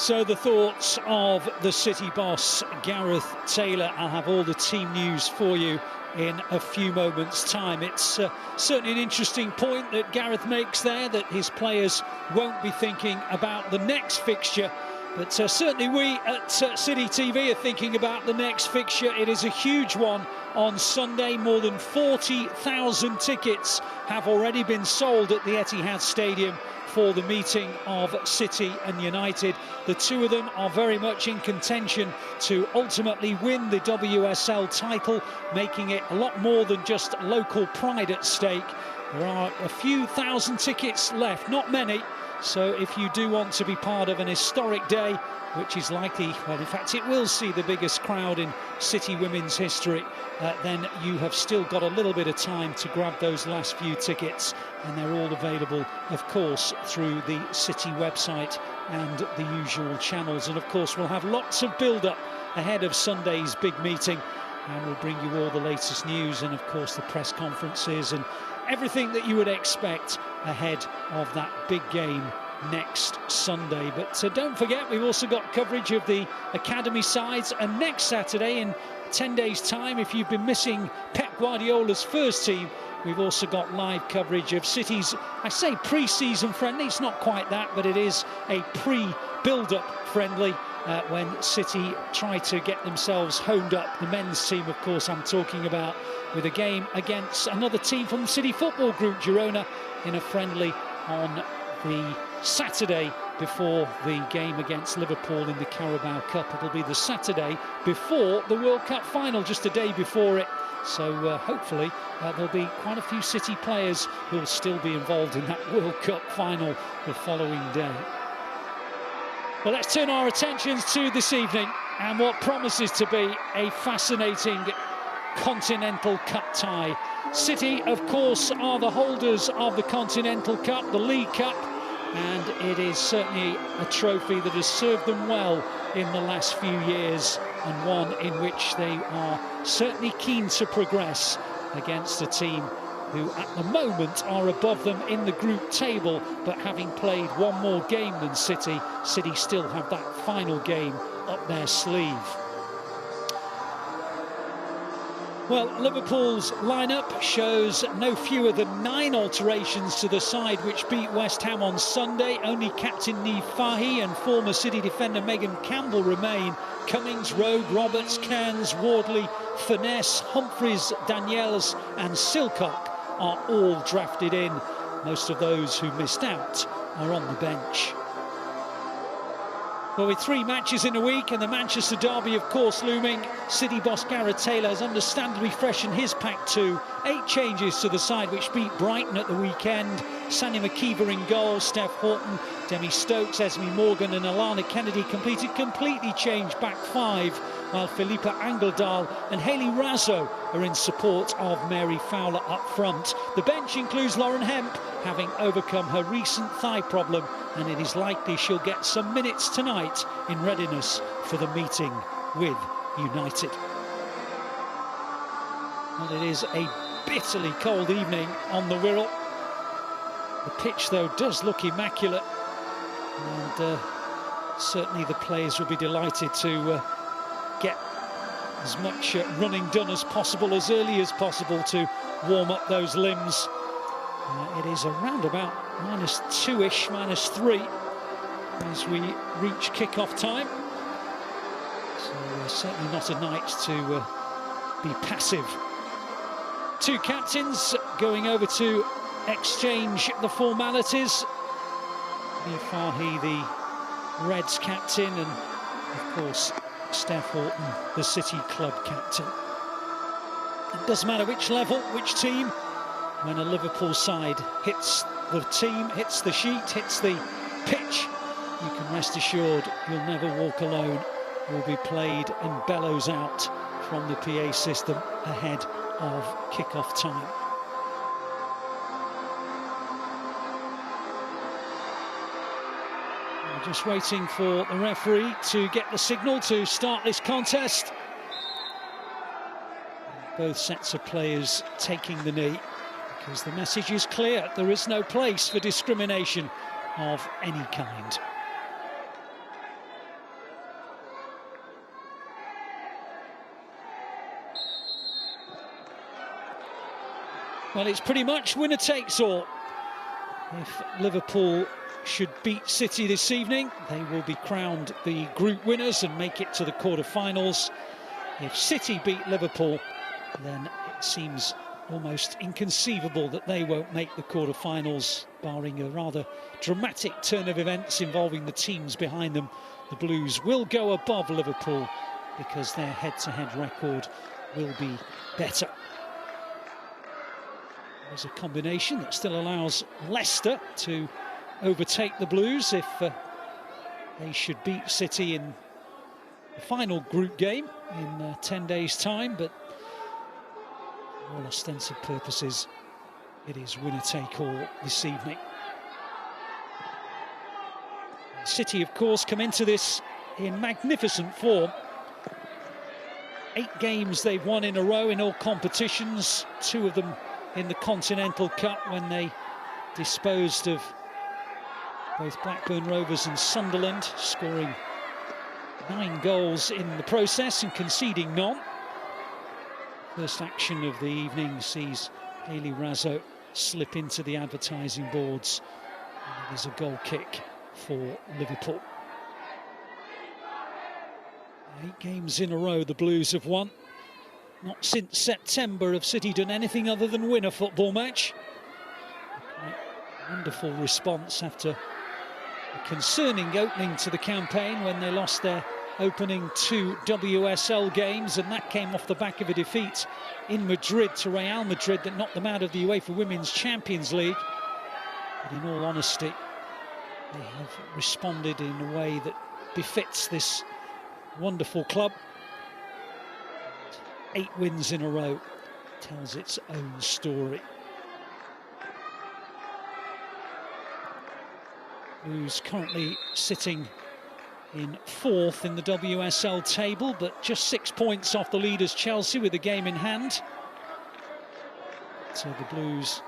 So the thoughts of the City boss, Gareth Taylor. I'll have all the team news for you in a few moments' time. It's certainly an interesting point that Gareth makes there, that his players won't be thinking about the next fixture. But certainly we at City TV are thinking about the next fixture. It is a huge one on Sunday. More than 40,000 tickets have already been sold at the Etihad Stadium for the meeting of City and United. The two of them are very much in contention to ultimately win the WSL title, making it a lot more than just local pride at stake. There are a few thousand tickets left, not many. So if you do want to be part of an historic day, which is likely, well, in fact, it will see the biggest crowd in City women's history, then you have still got a little bit of time to grab those last few tickets. And they're all available, of course, through the City website and the usual channels. And, of course, we'll have lots of build-up ahead of Sunday's big meeting. And we'll bring you all the latest news and, of course, the press conferences and everything that you would expect ahead of that big game next Sunday. But don't forget, we've also got coverage of the academy sides, and next Saturday, in 10 days' time, if you've been missing Pep Guardiola's first team, we've also got live coverage of City's, I say pre-season friendly, it's not quite that, but it is a pre-build-up friendly when City try to get themselves honed up. The men's team, of course, I'm talking about, with a game against another team from the City Football Group, Girona, in a friendly on the Saturday before the game against Liverpool in the Carabao Cup. It'll be the Saturday before the World Cup final, just a day before it. So hopefully there'll be quite a few City players who will still be involved in that World Cup final the following day. Well, let's turn our attentions to this evening and what promises to be a fascinating Continental Cup tie. City, of course, are the holders of the Continental Cup, the League Cup, and it is certainly a trophy that has served them well in the last few years, and one in which they are certainly keen to progress against a team who at the moment are above them in the group table, but having played one more game than City, City still have that final game up their sleeve. Well, Liverpool's lineup shows no fewer than 9 alterations to the side which beat West Ham on Sunday. Only captain Niamh Fahey and former City defender Megan Campbell remain. Cummings, Rowe, Roberts, Cairns, Wardley, Finesse, Humphreys, Daniels and Silcock are all drafted in. Most of those who missed out are on the bench. Well, with 3 matches in a week and the Manchester derby, of course, looming, City boss Gareth Taylor has understandably freshened his pack too. 8 changes to the side which beat Brighton at the weekend. Sandy McKeever in goal, Steph Houghton, Demi Stokes, Esme Morgan and Alana Kennedy completed completely changed back 5, while Philippa Angeldal and Hayley Razzo are in support of Mary Fowler up front. The bench includes Lauren Hemp, having overcome her recent thigh problem, and it is likely she'll get some minutes tonight in readiness for the meeting with United. Well, it is a bitterly cold evening on the Wirral. The pitch, though, does look immaculate, and certainly the players will be delighted to get as much running done as possible, as early as possible, to warm up those limbs. It is around about -2-ish, -3 as we reach kick-off time. So certainly not a night to be passive. 2 captains going over to exchange the formalities. Niamh Fahey, the Reds captain, and of course Steph Houghton, the City club captain. It doesn't matter which level, which team, when a Liverpool side hits the team, hits the sheet, hits the pitch, you can rest assured you'll never walk alone. Will be played and bellows out from the PA system ahead of kick-off time. We're just waiting for the referee to get the signal to start this contest. Both sets of players taking the knee, because the message is clear: there is no place for discrimination of any kind. Well, it's pretty much winner takes all. If Liverpool should beat City this evening, they will be crowned the group winners and make it to the quarter-finals. If City beat Liverpool, then it seems almost inconceivable that they won't make the quarter-finals, barring a rather dramatic turn of events involving the teams behind them. The Blues will go above Liverpool because their head-to-head record will be better. There's a combination that still allows Leicester to overtake the Blues if they should beat City in the final group game in 10 days' time, but for all ostensive purposes, it is winner-take-all this evening. City, of course, come into this in magnificent form. 8 games they've won in a row in all competitions, 2 of them in the Continental Cup when they disposed of both Blackburn Rovers and Sunderland, scoring 9 goals in the process and conceding none. First action of the evening sees Hayley Razzo slip into the advertising boards, and it is a goal kick for Liverpool. 8 games in a row the Blues have won. Not since September have City done anything other than win a football match. A wonderful response after a concerning opening to the campaign when they lost their opening 2 WSL games, and that came off the back of a defeat in Madrid to Real Madrid that knocked them out of the UEFA Women's Champions League. But in all honesty, they have responded in a way that befits this wonderful club. 8 wins in a row tells its own story. Who's currently sitting in 4th in the WSL table, but just 6 points off the leaders Chelsea with a game in hand. So the Blues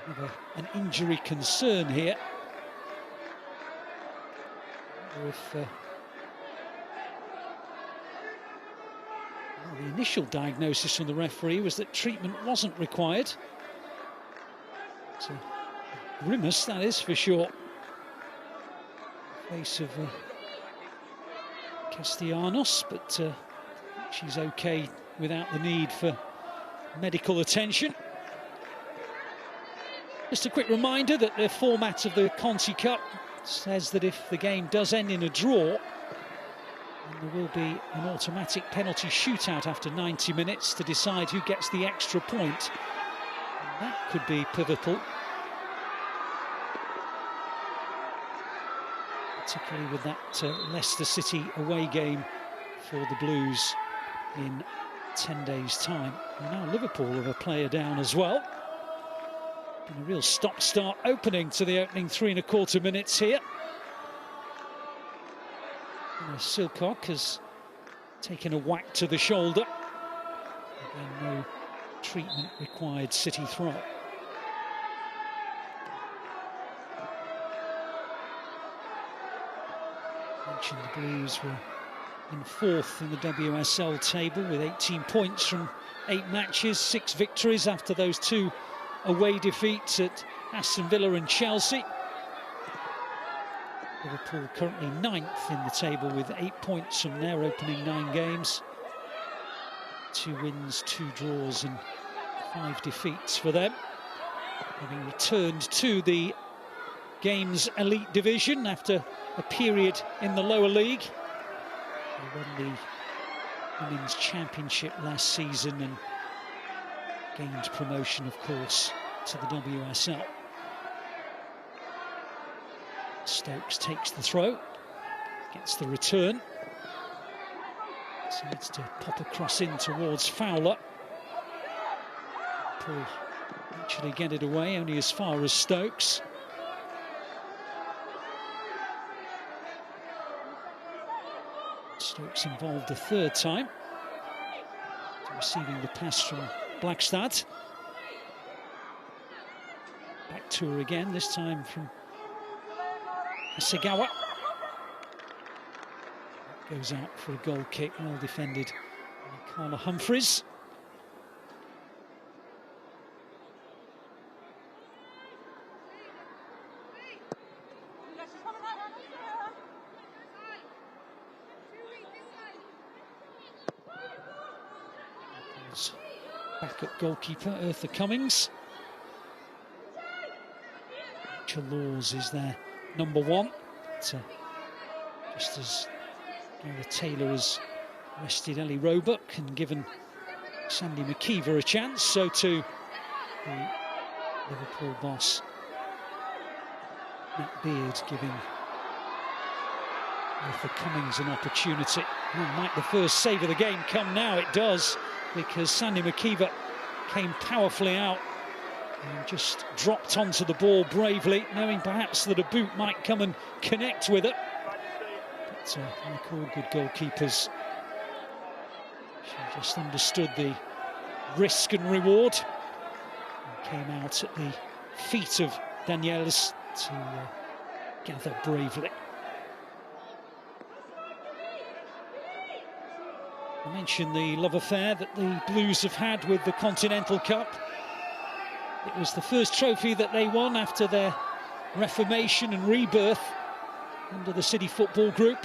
have an injury concern here. Or if the initial diagnosis from the referee was that treatment wasn't required. It's a grimace, that is for sure. Face of Castellanos, but she's okay without the need for medical attention. Just a quick reminder that the format of the Conti Cup says that if the game does end in a draw, and there will be an automatic penalty shootout after 90 minutes to decide who gets the extra point. And that could be pivotal, particularly with that Leicester City away game for the Blues in 10 days' time. And now Liverpool have a player down as well. Been a real stop-start opening to the opening 3¼ minutes here. Silcock has taken a whack to the shoulder. Again, no treatment required. City throw. Mentioned the Blues were in 4th in the WSL table with 18 points from 8 matches, 6 victories after those 2 away defeats at Aston Villa and Chelsea. Liverpool currently 9th in the table with 8 points from their opening 9 games. 2 wins, 2 draws and 5 defeats for them. Having returned to the Games Elite Division after a period in the lower league. They won the Women's Championship last season and gained promotion, of course, to the WSL. Stokes takes the throw, gets the return, decides to pop across in towards Fowler. Paul actually get it away only as far as Stokes. Stokes involved a 3rd time, receiving the pass from Blackstad. Back to her again, this time from Hasegawa. Goes out for a goal kick, well defended by Carla Humphreys. Backup goalkeeper Eartha Cummings. Rachel Laws is their number one. But, just as Gareth Taylor has rested Ellie Roebuck and given Sandy McKeever a chance, so too the Liverpool boss Matt Beard giving Eartha Cummings an opportunity. Well, might the first save of the game come now? It does, because Sandy McKeever came powerfully out and just dropped onto the ball bravely, knowing perhaps that a boot might come and connect with it. But like all good goalkeepers, she just understood the risk and reward and came out at the feet of Daniels to gather bravely. I mentioned the love affair that the Blues have had with the Continental Cup. It was the first trophy that they won after their reformation and rebirth under the City Football Group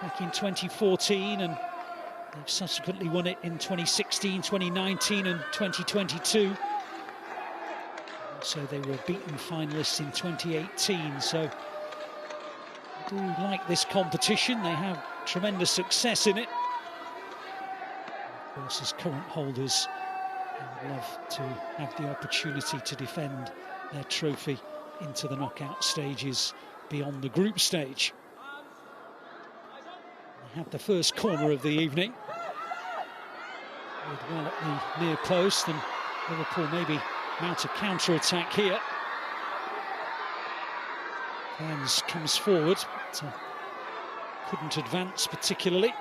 back in 2014, and they've subsequently won it in 2016, 2019 and 2022. So they were beaten finalists in 2018, so I do like this competition. They have tremendous success in it. Of course, as current holders, they would love to have the opportunity to defend their trophy into the knockout stages beyond the group stage. They have the first corner of the evening. Played well at the near post, and Liverpool maybe mount a counter-attack here. Cairns comes forward, but couldn't advance particularly.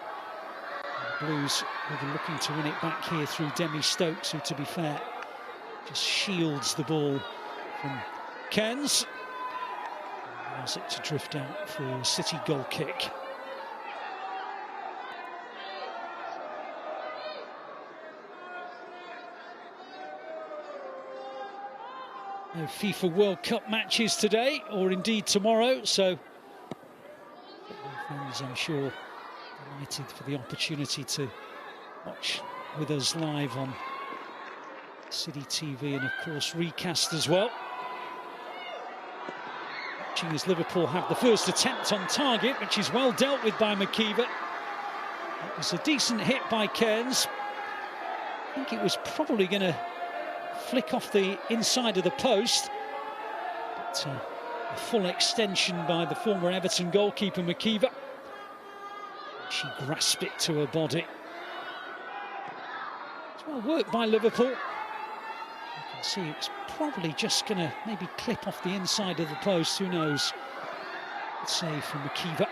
The Blues will be looking to win it back here through Demi Stokes, who, to be fair, just shields the ball from Cairns. Allows it to drift out for a City goal kick. No FIFA World Cup matches today, or indeed tomorrow, so football fans, I'm sure, delighted for the opportunity to watch with us live on City TV, and of course recast as well. Watching as Liverpool have the first attempt on target, which is well dealt with by McKeever. It was a decent hit by Cairns. I think it was probably going to flick off the inside of the post, but a full extension by the former Everton goalkeeper McKeever. She grasped it to her body. It's well worked by Liverpool. You can see it's probably just going to maybe clip off the inside of the post, who knows. Good save from McKeever.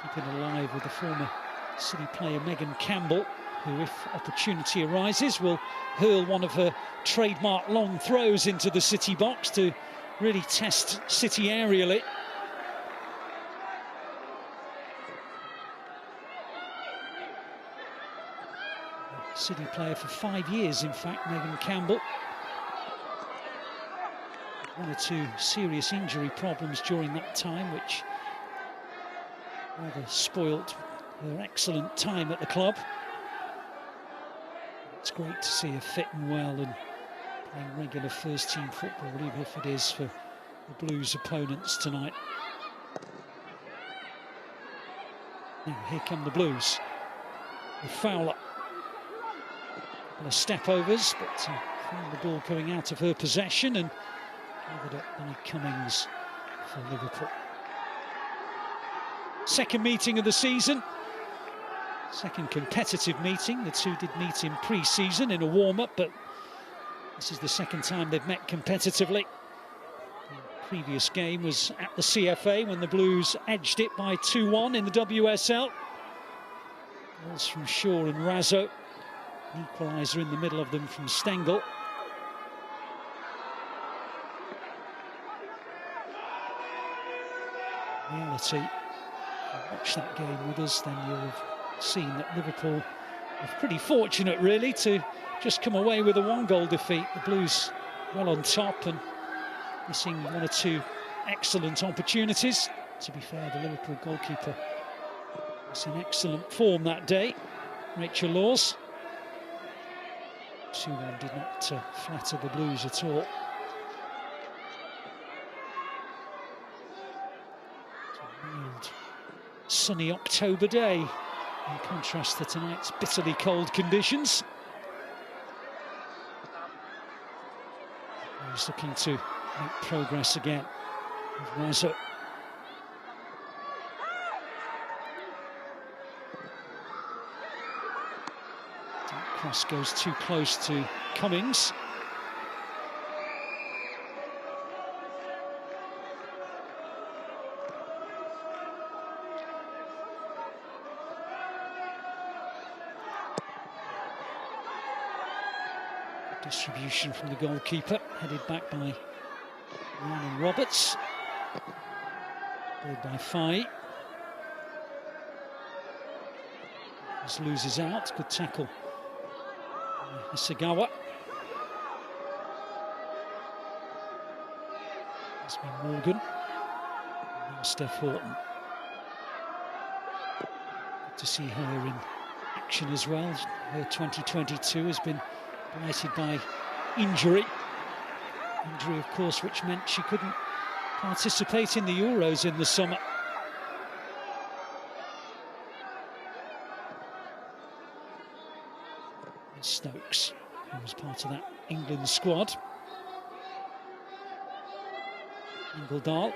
Keeping alive with the former City player Megan Campbell, who, if opportunity arises, will hurl one of her trademark long throws into the City box to really test City aerially. City player for 5 years, in fact, Megan Campbell. One or two serious injury problems during that time, which rather spoilt her excellent time at the club. It's great to see her fit and well and playing regular first-team football, even if it is for the Blues' opponents tonight. Now, here come the Blues. The Fowler. Couple of step-overs, but found the ball going out of her possession and gathered up by Cummings for Liverpool. Second meeting of the season. Second competitive meeting. The two did meet in pre-season in a warm-up, but this is the second time they've met competitively. The previous game was at the CFA when the Blues edged it by 2-1 in the WSL. Goals from Shaw and Razzo. An equaliser in the middle of them from Stengel. In reality, if you watch that game with us, then you'll have seen that Liverpool are pretty fortunate, really, to just come away with a 1-goal defeat. The Blues well on top and missing one or two excellent opportunities. To be fair, the Liverpool goalkeeper was in excellent form that day. Rachel Laws. 2-1 did not flatter the Blues at all. It's a mild, sunny October day, in contrast to tonight's bitterly cold conditions. He's looking to make progress again with Razzo. That cross goes too close to Cummings. Distribution from the goalkeeper, headed back by Rhiannon Roberts. Played by Fai. This loses out, good tackle by Hasegawa. It's been Morgan. And now Steph Horton. Good to see her in action as well. Her 2022 has been blighted by injury. Injury, of course, which meant she couldn't participate in the Euros in the summer. And Stokes, who was part of that England squad. Ingledahl.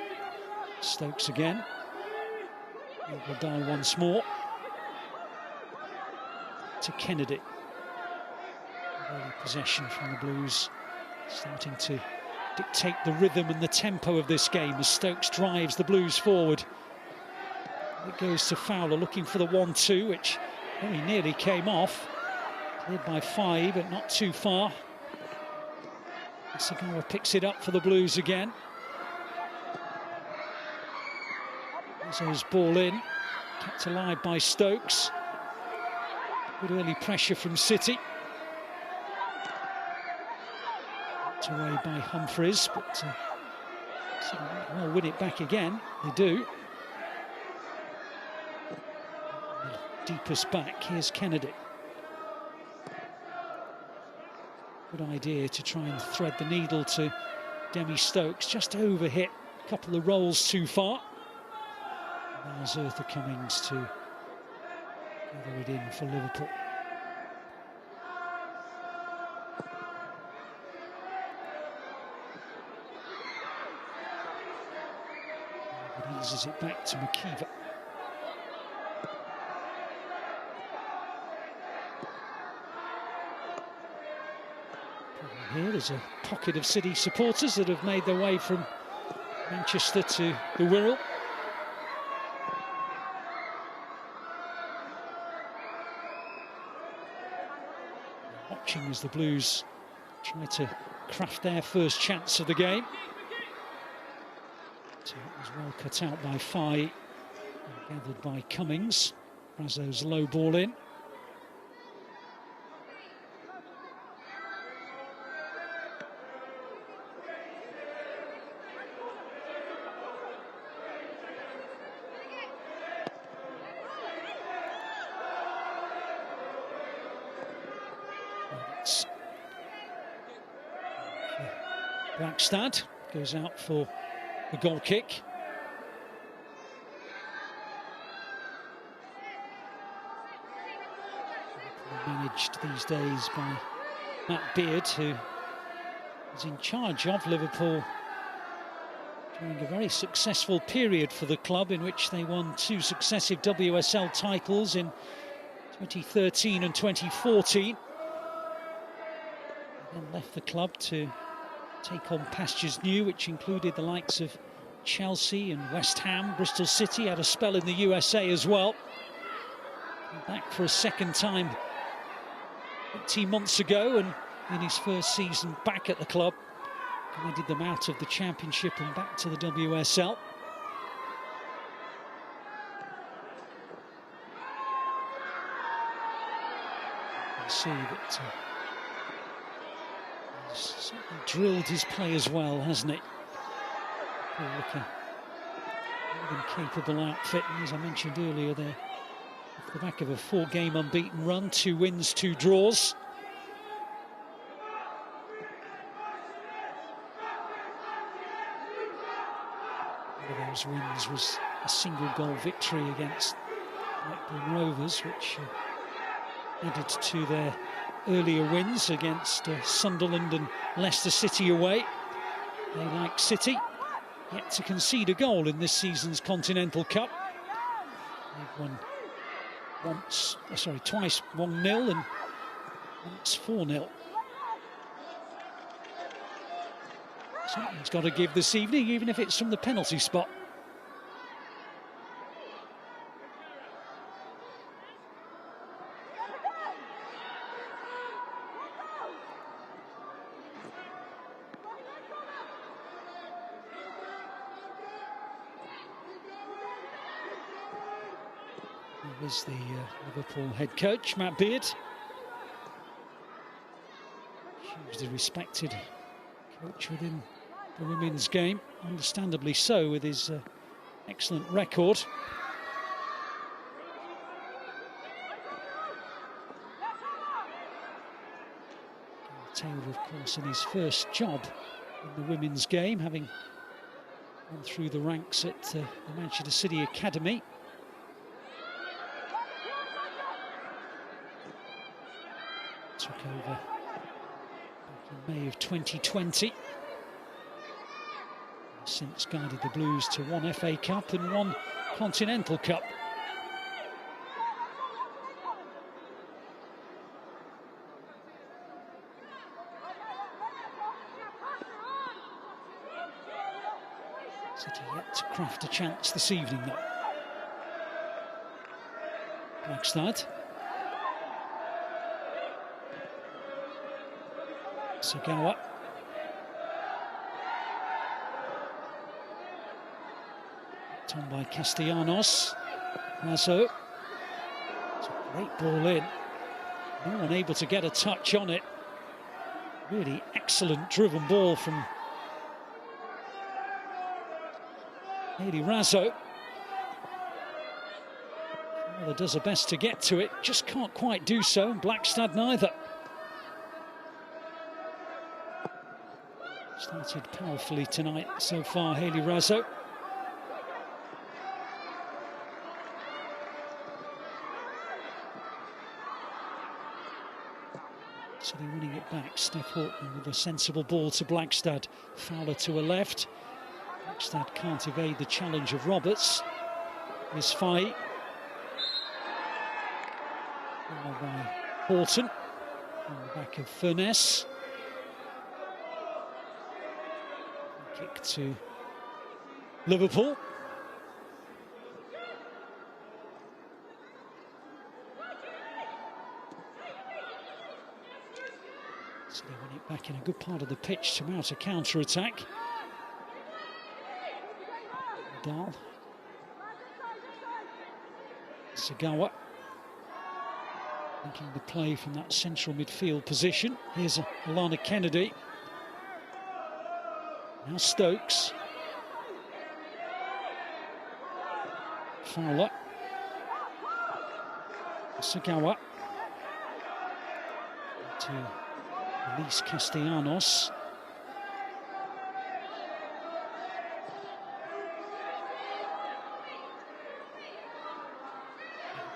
Stokes again. Ingledahl once more. To Kennedy. Early possession from the Blues, starting to dictate the rhythm and the tempo of this game as Stokes drives the Blues forward. It goes to Fowler, looking for the 1-2, which very nearly came off. Cleared by Fai, but not too far. Hasegawa picks it up for the Blues again. Rizzo's ball in, kept alive by Stokes. Good early pressure from City. Away by Humphreys, but City might well win it back again. They do. The deepest back, here's Kennedy. Good idea to try and thread the needle to Demi Stokes, just overhit a couple of rolls too far. And there's Eartha Cummings to gather it in for Liverpool. Eases it back to McKeever. Here there's a pocket of City supporters that have made their way from Manchester to the Wirral. Watching as the Blues try to craft their first chance of the game. So it was well cut out by Fai and gathered by Cummings. Razzo's low ball in. Blackstad goes out for the goal kick. Managed these days by Matt Beard, who is in charge of Liverpool during a very successful period for the club, in which they won 2 successive WSL titles in 2013 and 2014. And then left the club to take on pastures new, which included the likes of Chelsea and West Ham. Bristol City had a spell in the USA as well. Came back for a second time 18 months ago, and in his first season back at the club, guided them out of the Championship and back to the WSL. You can see that he's certainly drilled his play as well, hasn't he? Looking more than capable outfit, and as I mentioned earlier, they're Off the back of a 4-game unbeaten run, 2 wins, 2 draws. One of those wins was a single-goal victory against Blackburn Rovers, which added to their earlier wins against Sunderland and Leicester City away. They, like City, yet to concede a goal in this season's Continental Cup. They've won twice 1-0 and once 4-0. Something's got to give this evening, even if it's from the penalty spot. Is the Liverpool head coach, Matt Beard. Hugely respected coach within the women's game, understandably so, with his excellent record. Gareth Taylor, of course, in his first job in the women's game, having gone through the ranks at the Manchester City Academy. Took over back in May of 2020. Since guided the Blues to 1 FA Cup and 1 Continental Cup. City yet to craft a chance this evening, though. Flagstad. Sagawa. On by Castellanos. Razzo. It's a great ball in. No one able to get a touch on it. Really excellent driven ball from Hayley Razzo. Well, does her best to get to it, just can't quite do so, and Blackstad neither. Started powerfully tonight so far, Hayley Razzo. So they're winning it back. Steph Horton with a sensible ball to Blackstad. Fowler to her left. Blackstad can't evade the challenge of Roberts. Miss Fahey. Ball by Horton. On the back of Furness. Kick to Liverpool. So they win it back in a good part of the pitch to mount a counter-attack. Dahl. Sagawa. Making the play from that central midfield position. Here's Alana Kennedy. Now Stokes. Fowler. Sagawa. To release Castellanos.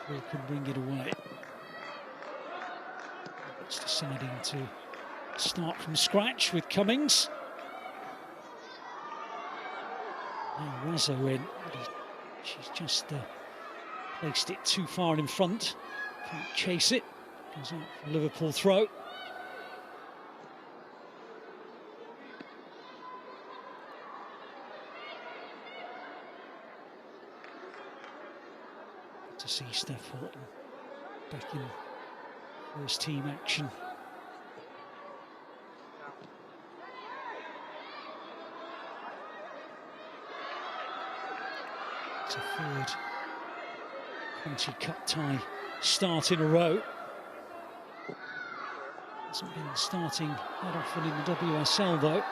Liverpool can bring it away. It's deciding to start from scratch with Cummings. Now Razzo in. She's just placed it too far in front. Can't chase it. Goes out for Liverpool throw. To see Steph Horton back in first team action. It's a third Conti Cup tie start in a row. Hasn't been starting that often in the WSL though.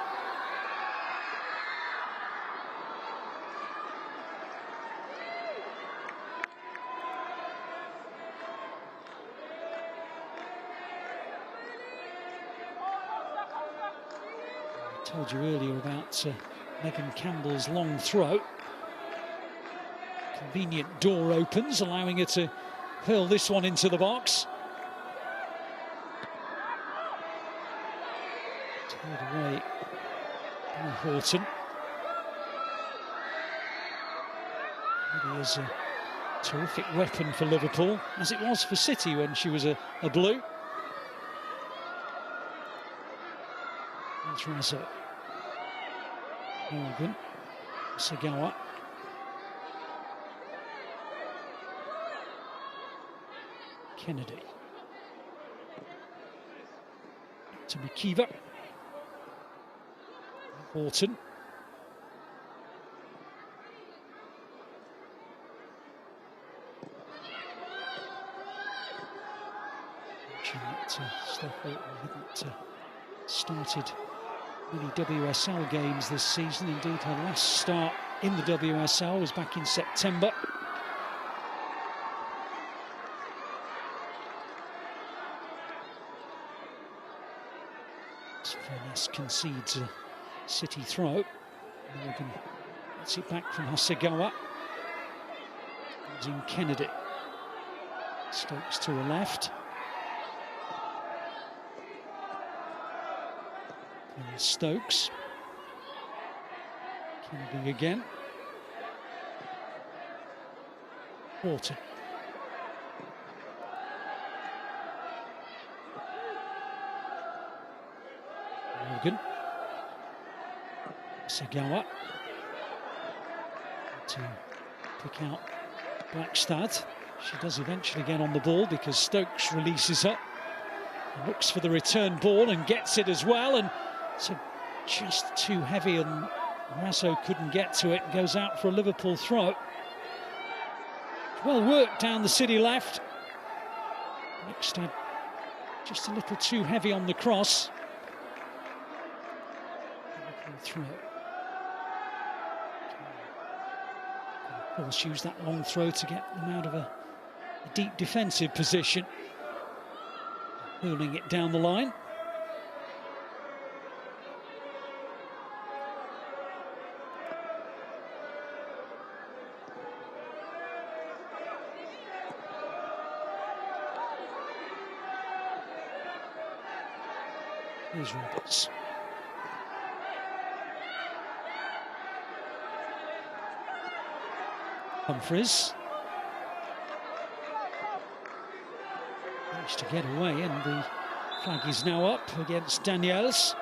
Told you earlier about Megan Campbell's long throw. Convenient door opens, allowing her to hurl this one into the box. Turned away by Horton. Really is a terrific weapon for Liverpool, as it was for City when she was a blue. There's Rizzo. Morgan. Sagawa. Kennedy. To Mikiva. Horton. Stockport hadn't started many WSL games this season. Indeed, her last start in the WSL was back in September. Furness concedes a City throw. Morgan gets it back from Hasegawa. In Kennedy. Stokes to her left. And Stokes. Kennedy again. Horton. Morgan. Sagawa. To pick out Blackstad. She does eventually get on the ball because Stokes releases her. Looks for the return ball and gets it as well. And so just too heavy and Rizzo couldn't get to it. Goes out for a Liverpool throw. Well worked down the City left. Blackstad just a little too heavy on the cross. Throw. Of course, use that long throw to get them out of a deep defensive position. Hurling it down the line. Here's Roberts. Humphries managed to get away, and the flag is now up against Daniels.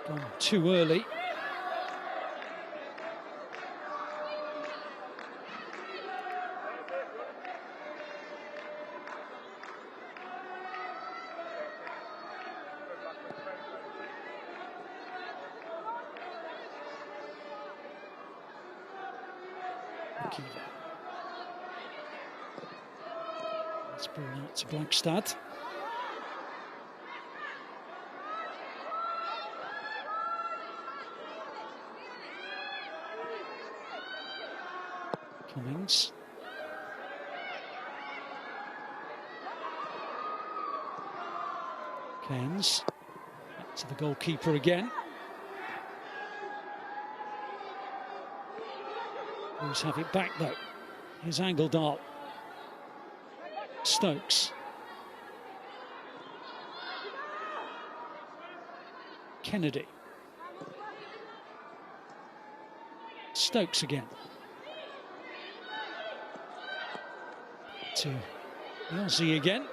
Gone too early. Let's ball out to Blackstad. Cummings. Cairns. Back to the goalkeeper again. Blues have it back though. Here's Angledahl. Stokes. Kennedy. Stokes again. To the Aussie again.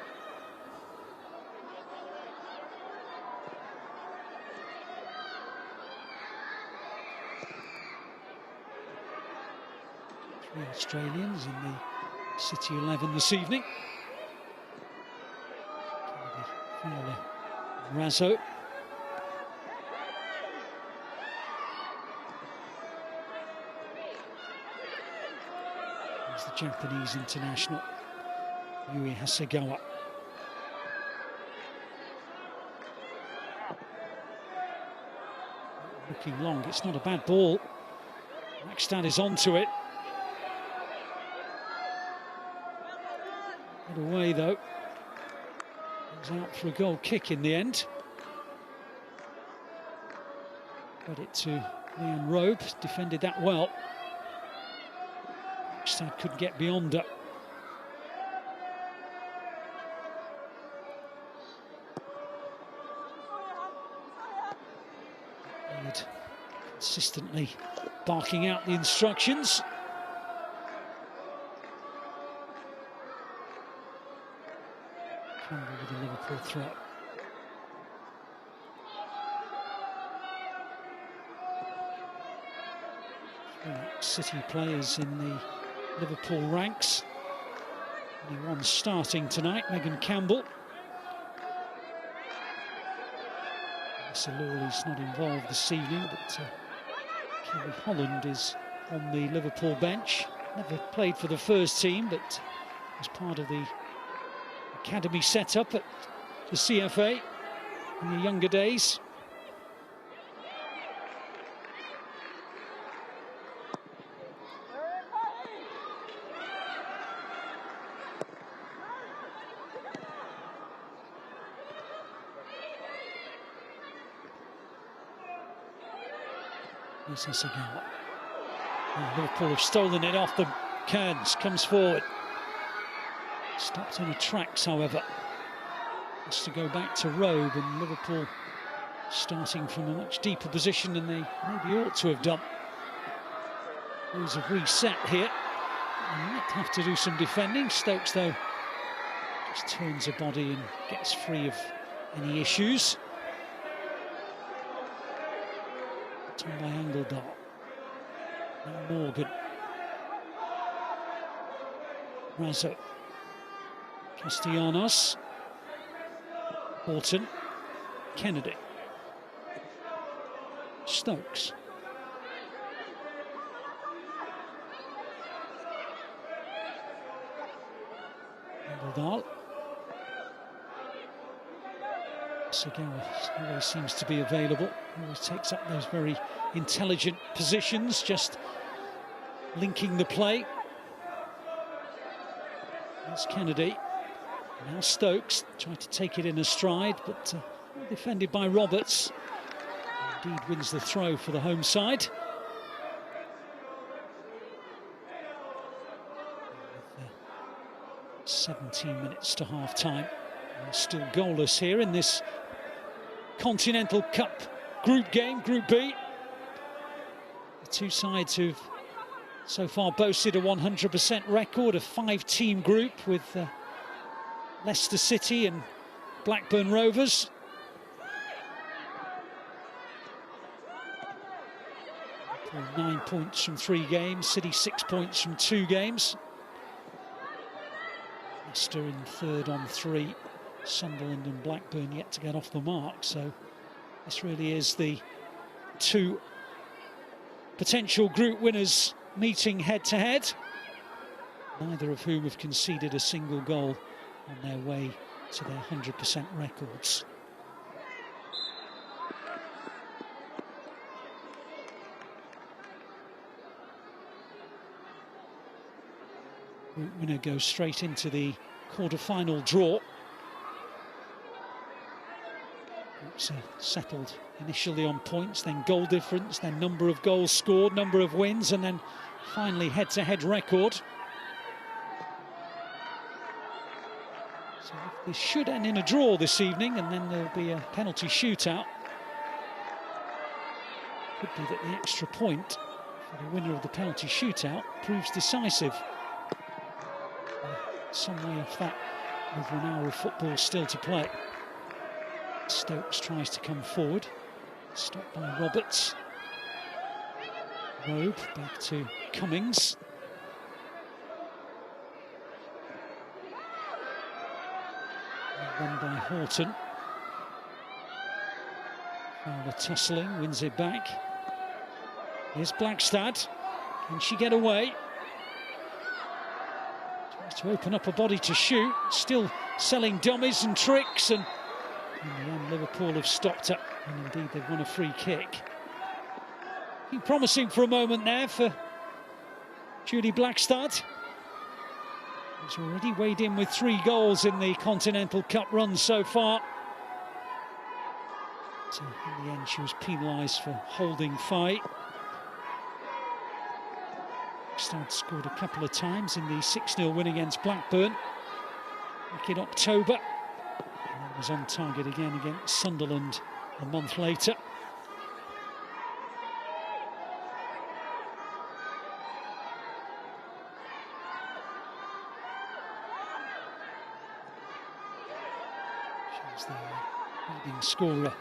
Three Australians in the City 11 this evening. Kennedy, Rizzo. There's the Japanese international, Yui Hasegawa. Looking long, it's not a bad ball. Blackstad is onto it. Get away though. He's out for a goal kick in the end. Credit to Leanne Robe, defended that well. Stad couldn't get beyond her. Consistently barking out the instructions. Campbell with a Liverpool throw. City players in the Liverpool ranks. Only one starting tonight, Megan Campbell. Sir Lawley's not involved this evening, but Kelly Holland is on the Liverpool bench. Never played for the first team, but was part of the academy setup at the CFA in the younger days. Here's Isagawa. Liverpool have stolen it off them. Kearns comes forward. Stopped in her tracks, however. Has to go back to Robe, and Liverpool starting from a much deeper position than they maybe ought to have done. There's a reset here. They might have to do some defending. Stokes, though, just turns her body and gets free of any issues. By Angledal. Now Morgan. Razzo. Castellanos. Horton. Kennedy. Stokes. Angledal. Isagawa always seems to be available, always takes up those very intelligent positions, just linking the play. That's Kennedy. Now Stokes tried to take it in a stride, but defended by Roberts. Indeed wins the throw for the home side. With 17 minutes to half-time. Still goalless here in this Continental Cup group game, Group B. The two sides who've so far boasted a 100% record, a 5-team group with Leicester City and Blackburn Rovers. Liverpool 9 points from 3 games, City 6 points from 2 games. Leicester in third on 3. Sunderland and Blackburn yet to get off the mark, so this really is the two potential group winners meeting head-to-head, neither of whom have conceded a single goal on their way to their 100% records. Group winner goes straight into the quarter-final draw. Groups are settled initially on points, then goal difference, then number of goals scored, number of wins, and then finally head-to-head record. So this should end in a draw this evening, and then there'll be a penalty shootout. Could be that the extra point for the winner of the penalty shootout proves decisive. Some way off that, over an hour of football still to play. Stokes tries to come forward, stopped by Roberts. Robe back to Cummings. Won by Horton. Fowler tussling, wins it back. Here's Blackstad. Can she get away? Tries to open up a body to shoot. Still selling dummies and tricks, and in the end, Liverpool have stopped it, and indeed they've won a free kick. Been promising for a moment there for Julie Blackstad, who's already weighed in with 3 goals in the Continental Cup run so far. But in the end, she was penalised for holding fight. Stad scored a couple of times in the 6-0 win against Blackburn back in October, and then was on target again against Sunderland a month later. She's the leading scorer in the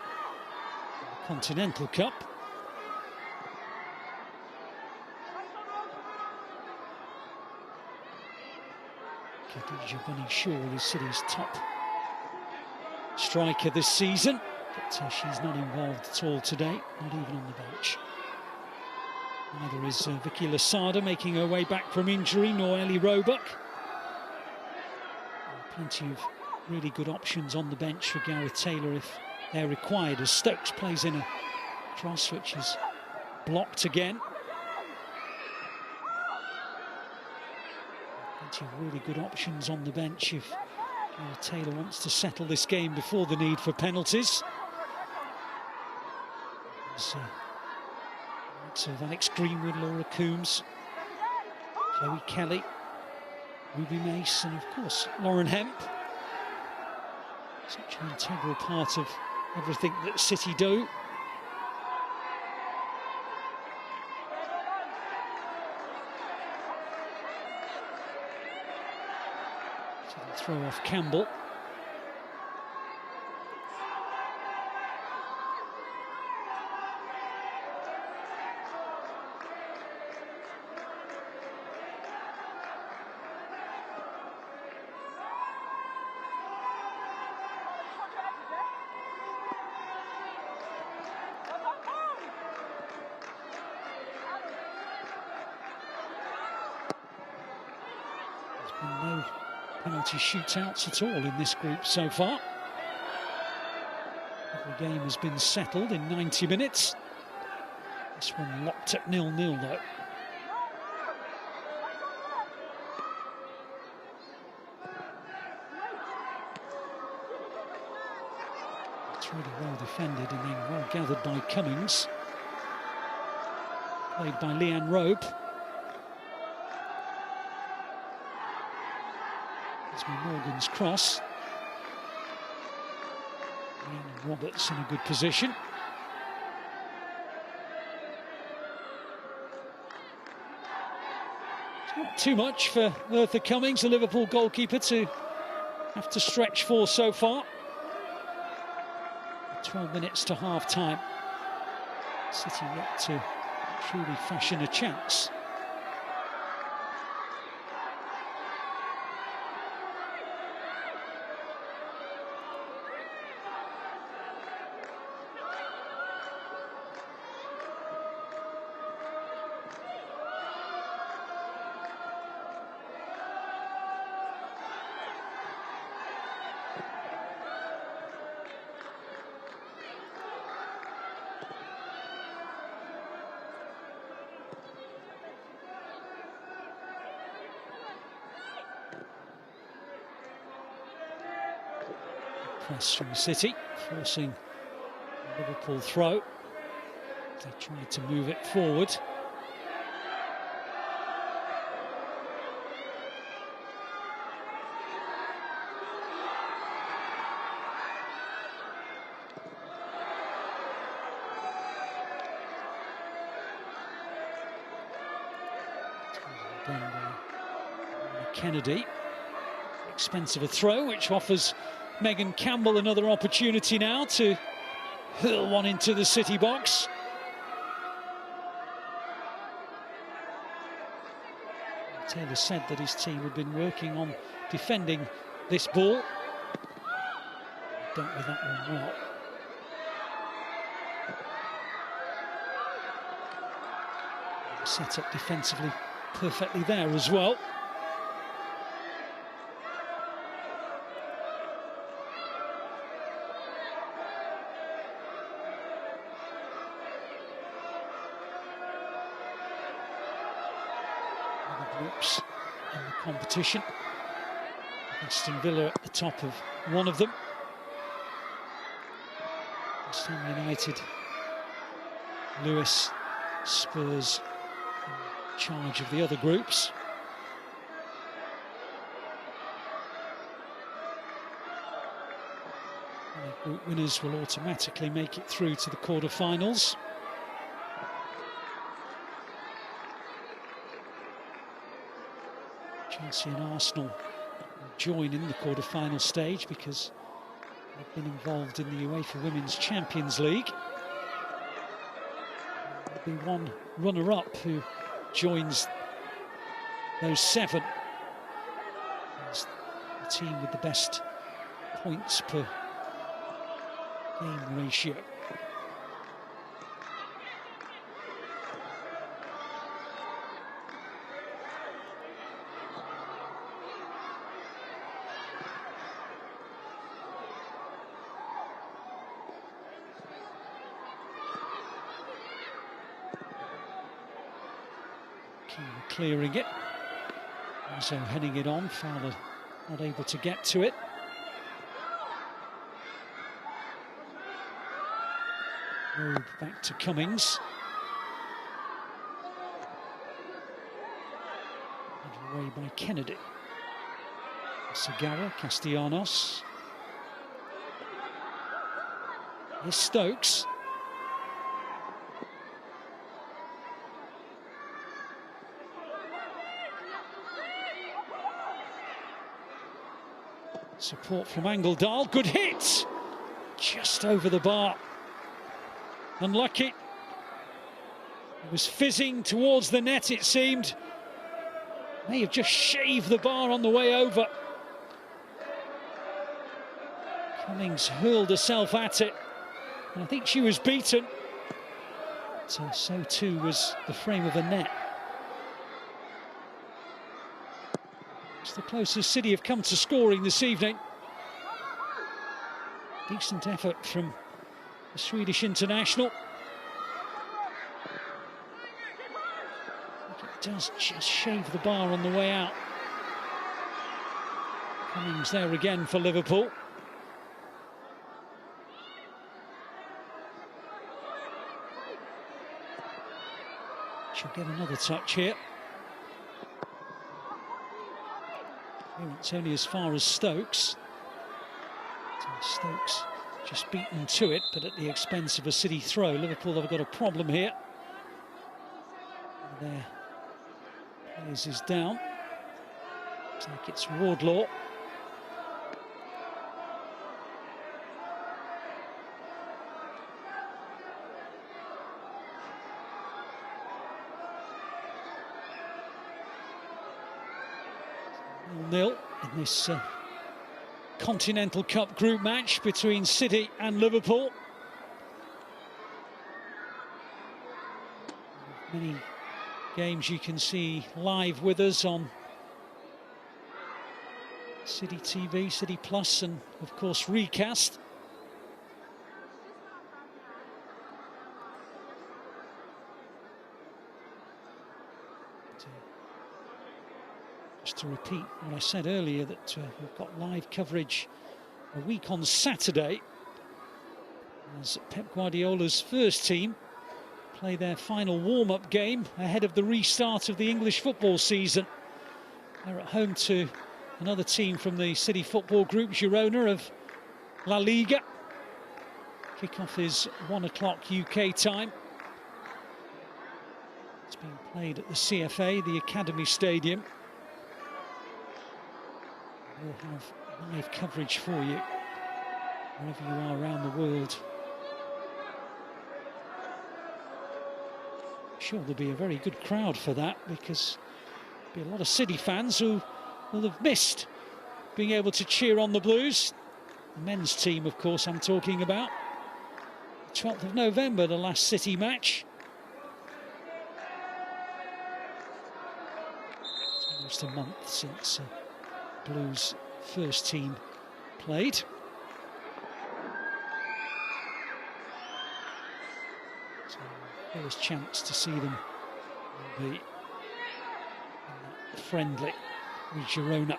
Continental Cup. Khadija Bunny Shaw is City's top striker this season, but she's not involved at all today, not even on the bench. Neither is Vicky Lasada, making her way back from injury, nor Ellie Roebuck. Plenty of really good options on the bench for Gareth Taylor if they're required, as Stokes plays in a cross which is blocked again. Plenty of really good options on the bench if Gareth Taylor wants to settle this game before the need for penalties. There's likes of Alex Greenwood, Laura Coombs, Chloe Kelly, Ruby Mace, and of course Lauren Hemp. Such an integral part of everything that City do. So they'll throw off Campbell. No penalty shootouts at all in this group so far. Every game has been settled in 90 minutes. This one locked at 0-0 though. It's really well defended and then well gathered by Cummings. Played by Leanne Rope. Morgan's cross. And Roberts in a good position. It's not too much for Eartha Cummings, the Liverpool goalkeeper, to have to stretch for so far. 12 minutes to half-time. City yet to truly fashion a chance. Press from City, forcing a Liverpool throw. They tried to move it forward. Kennedy, expensive a throw, which offers Megan Campbell another opportunity now to hurl one into the City box. Taylor said that his team had been working on defending this ball. Dealt with that one well. Set up defensively perfectly there as well. Groups in the competition. Aston Villa at the top of one of them. West Ham United, Lewis, Spurs in charge of the other groups. The group winners will automatically make it through to the quarter-finals. Chelsea and Arsenal will join in the quarter-final stage because they've been involved in the UEFA Women's Champions League. There'll be one runner-up who joins those 7 as the team with the best points per game ratio. Clearing it. Also heading it on. Fowler not able to get to it. Road back to Cummings. Led away by Kennedy. Segara, Castellanos. Here's Stokes. Support from Angeldal, good hit! Just over the bar. Unlucky. It was fizzing towards the net, it seemed. May have just shaved the bar on the way over. Cummings hurled herself at it, and I think she was beaten. So too was the frame of the net. It's the closest City have come to scoring this evening. Decent effort from the Swedish international. It does just shave the bar on the way out. Cummings there again for Liverpool. She'll get another touch here. It's only as far as Stokes. So Stokes just beaten to it, but at the expense of a City throw. Liverpool have got a problem here. And their players is down. Looks like it's Wardlaw. Nil in this Continental Cup group match between City and Liverpool. Many games you can see live with us on City TV, City Plus, and of course Recast. Just to repeat what I said earlier, that we've got live coverage a week on Saturday as Pep Guardiola's first team play their final warm-up game ahead of the restart of the English football season. They're at home to another team from the City football group, Girona of La Liga. Kickoff is 1 o'clock UK time. It's being played at the CFA, the Academy Stadium. We'll have live coverage for you wherever you are around the world. I'm sure there'll be a very good crowd for that, because there'll be a lot of City fans who will have missed being able to cheer on the Blues. The men's team, of course, I'm talking about. 12th of November, the last City match. It's almost a month since Blues first team played. So first chance to see them will be friendly with Girona.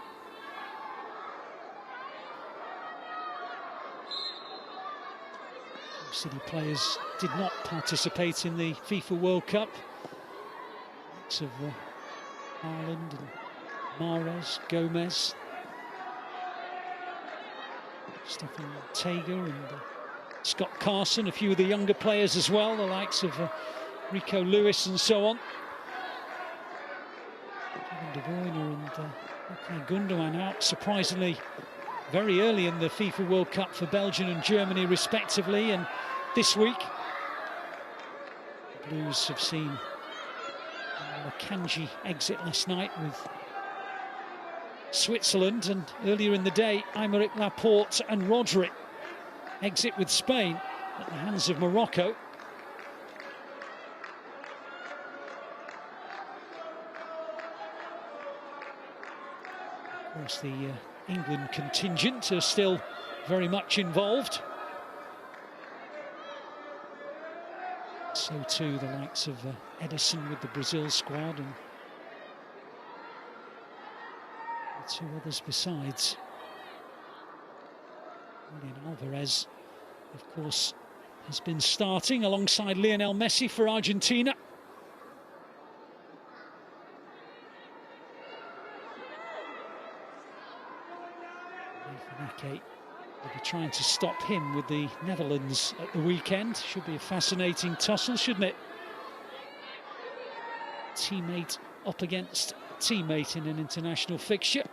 City players did not participate in the FIFA World Cup. Lots of Haaland and Mahrez, Gomez, Stefan Tager and Scott Carson, a few of the younger players as well, the likes of Rico Lewis and so on. De Bruyne and okay, Gundogan out surprisingly very early in the FIFA World Cup for Belgium and Germany respectively, and this week the Blues have seen Akanji exit last night with Switzerland, and earlier in the day Aymeric Laporte and Rodri exit with Spain at the hands of Morocco. Of course, the England contingent are still very much involved. So too the likes of Ederson with the Brazil squad, and two others besides. Julian Alvarez, of course, has been starting alongside Lionel Messi for Argentina. Nathan Ake will be trying to stop him with the Netherlands at the weekend. Should be a fascinating tussle, shouldn't it? Teammate up against teammate in an international fixture.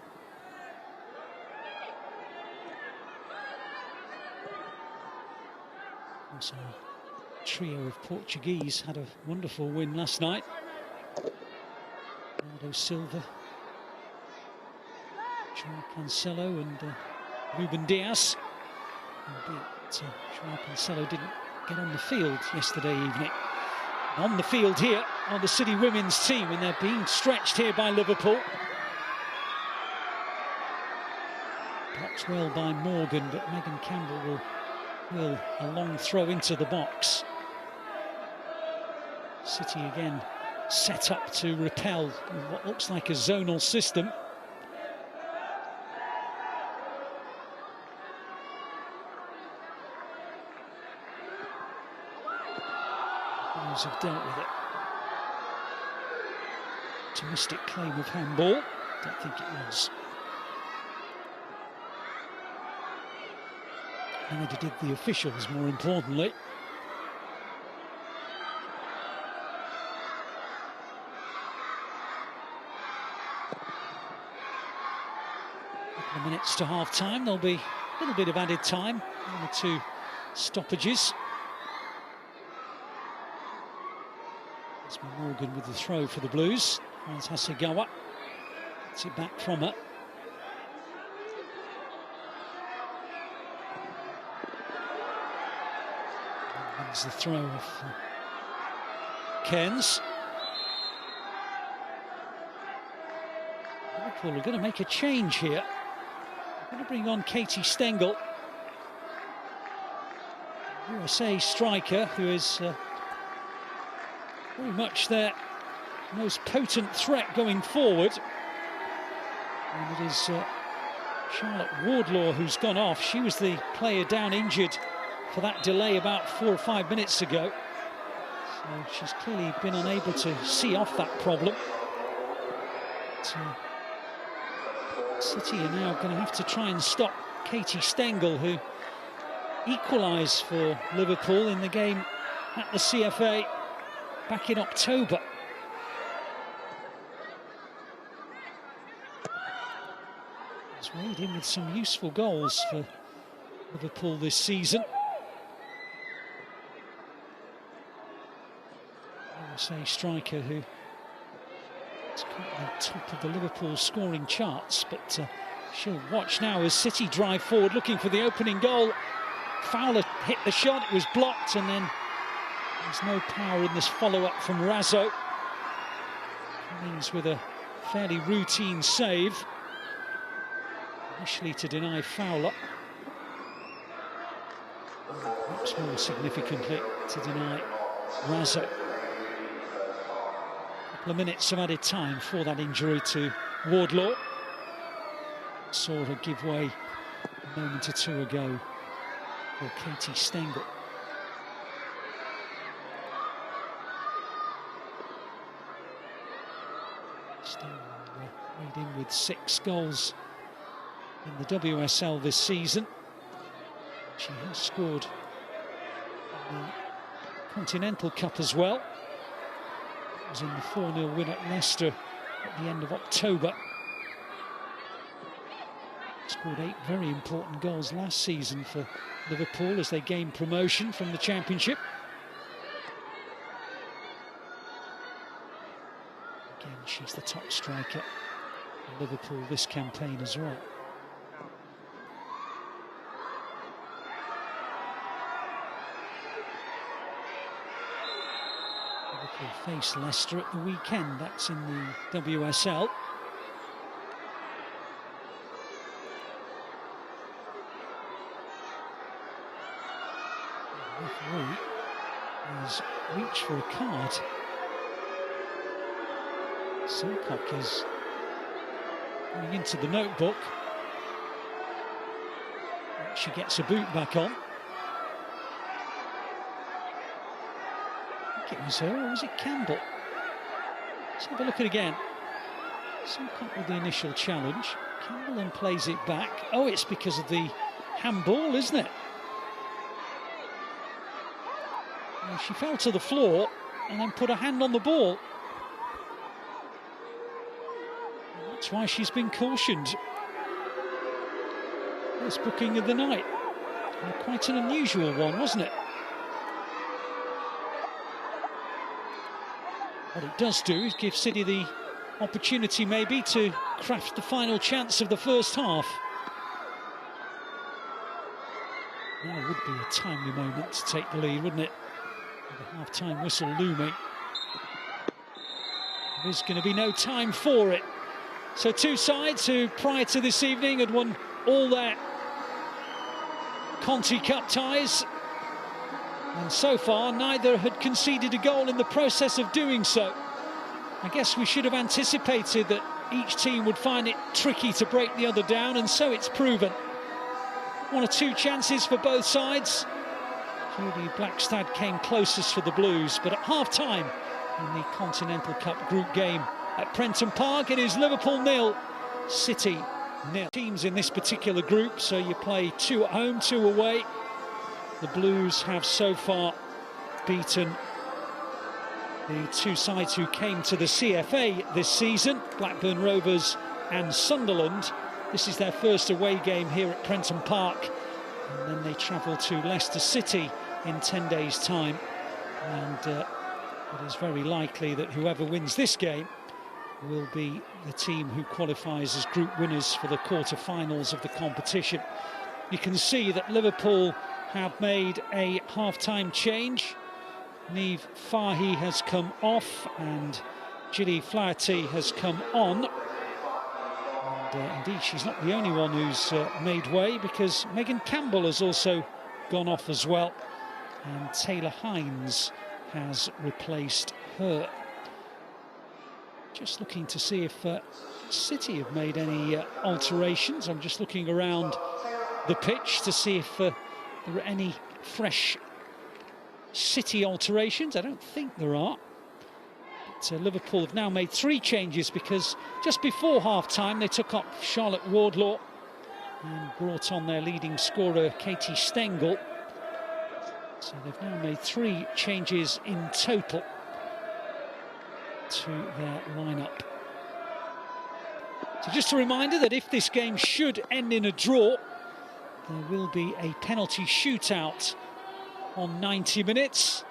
Also, a trio of Portuguese had a wonderful win last night. Bernardo Silva, João Cancelo and Ruben Dias. Albeit João Cancelo didn't get on the field yesterday evening. On the field here are the City women's team, and they're being stretched here by Liverpool. Blocked well by Morgan, but Megan Campbell will a long throw into the box. City again set up to repel what looks like a zonal system. Blues have dealt with it. Optimistic claim of handball. Don't think it was. Neither did the officials, more importantly. A couple of minutes to half-time. There'll be a little bit of added time. 1 or 2 stoppages. It's Morgan with the throw for the Blues. Franz Hasegawa gets it back from her. The throw of Cairns. Liverpool are going to make a change here. They're going to bring on Katie Stengel, USA striker, who is very much their most potent threat going forward. And it is Charlotte Wardlaw who's gone off. She was the player down injured for that delay about 4 or 5 minutes ago. So she's clearly been unable to see off that problem. But, City are now going to have to try and stop Katie Stengel, who equalised for Liverpool in the game at the CFA back in October. He's weighed in with some useful goals for Liverpool this season. Say striker who is currently top of the Liverpool scoring charts, but she'll watch now as City drive forward looking for the opening goal. Fowler hit the shot, it was blocked, and then there's no power in this follow-up from Razzo. Cummings with a fairly routine save, initially to deny Fowler, perhaps more significantly to deny Razzo. Couple of minutes of added time for that injury to Wardlaw. Saw her give way a moment or two ago for Katie Stengel. Still weighed in with 6 goals in the WSL this season. She has scored in the Continental Cup as well. It was in the 4-0 win at Leicester at the end of October. Scored 8 very important goals last season for Liverpool as they gained promotion from the Championship. Again, she's the top striker for Liverpool this campaign as well. Liverpool face Leicester at the weekend. That's in the WSL. The referee has reached for a card. Silcock is going into the notebook. She gets a boot back on. I think it was her, or was it Campbell? Let's have a look at it again. Silcock with the initial challenge. Campbell then plays it back. Oh, it's because of the handball, isn't it? Well, she fell to the floor and then put a hand on the ball. And that's why she's been cautioned. First booking of the night. And quite an unusual one, wasn't it? What it does do is give City the opportunity maybe to craft the final chance of the first half. Now it would be a timely moment to take the lead, wouldn't it? With the half-time whistle looming. There's going to be no time for it. So two sides who prior to this evening had won all their Conti Cup ties, and so far neither had conceded a goal in the process of doing so. I guess we should have anticipated that each team would find it tricky to break the other down, and so it's proven. 1 or 2 chances for both sides. Julie Blackstad came closest for the Blues, but at half-time in the Continental Cup group game at Prenton Park, it is Liverpool 0, City 0. Teams in this particular group, so you play 2 at home, 2 away. The Blues have so far beaten the 2 sides who came to the CFA this season, Blackburn Rovers and Sunderland. This is their first away game here at Prenton Park, and then they travel to Leicester City in 10 days' time. And it is very likely that whoever wins this game will be the team who qualifies as group winners for the quarter-finals of the competition. You can see that Liverpool have made a half-time change. Niamh Fahy has come off and Gilly Flaherty has come on. And indeed, she's not the only one who's made way, because Megan Campbell has also gone off as well. And Taylor Hines has replaced her. Just looking to see if City have made any alterations. I'm just looking around the pitch to see if there are any fresh City alterations. I don't think there are. But Liverpool have now made 3 changes, because just before half-time they took up Charlotte Wardlaw and brought on their leading scorer Katie Stengel. So they've now made 3 changes in total to their lineup. So just a reminder that if this game should end in a draw, there will be a penalty shootout on 90 minutes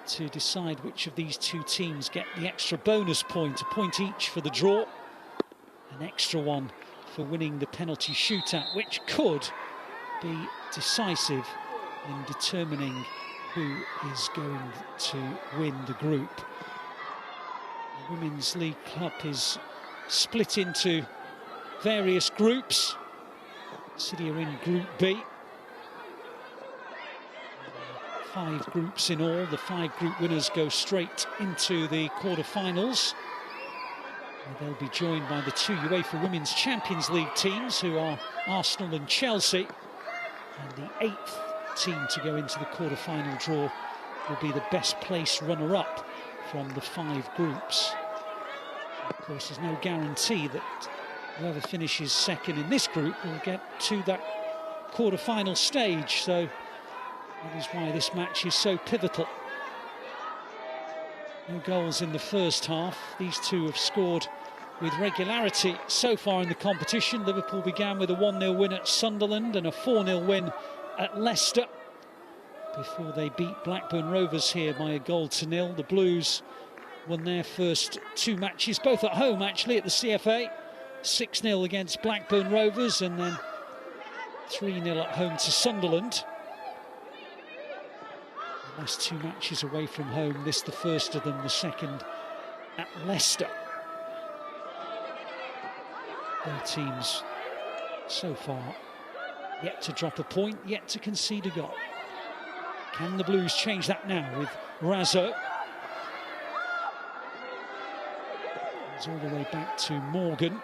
to decide which of these 2 teams get the extra bonus point, a point each for the draw, an extra one for winning the penalty shootout, which could be decisive in determining who is going to win the group. The Women's League Cup is split into various groups. City are in Group B. 5 groups in all. The 5 group winners go straight into the quarter-finals. They'll be joined by the 2 UEFA Women's Champions League teams, who are Arsenal and Chelsea. And the 8th team to go into the quarter-final draw will be the best placed runner-up from the 5 groups. Of course, there's no guarantee that whoever finishes second in this group will get to that quarter-final stage, so that is why this match is so pivotal. No goals in the first half. These two have scored with regularity so far in the competition. Liverpool began with a 1-0 win at Sunderland and a 4-0 win at Leicester before they beat Blackburn Rovers here by a 1-0. The Blues won their first two matches, both at home actually, at the CFA. 6-0 against Blackburn Rovers and then 3-0 at home to Sunderland. The last two matches away from home, this the first of them, the second at Leicester. Both teams so far yet to drop a point, yet to concede a goal. Can the Blues change that now with Razzo? It's all the way back to Morgan.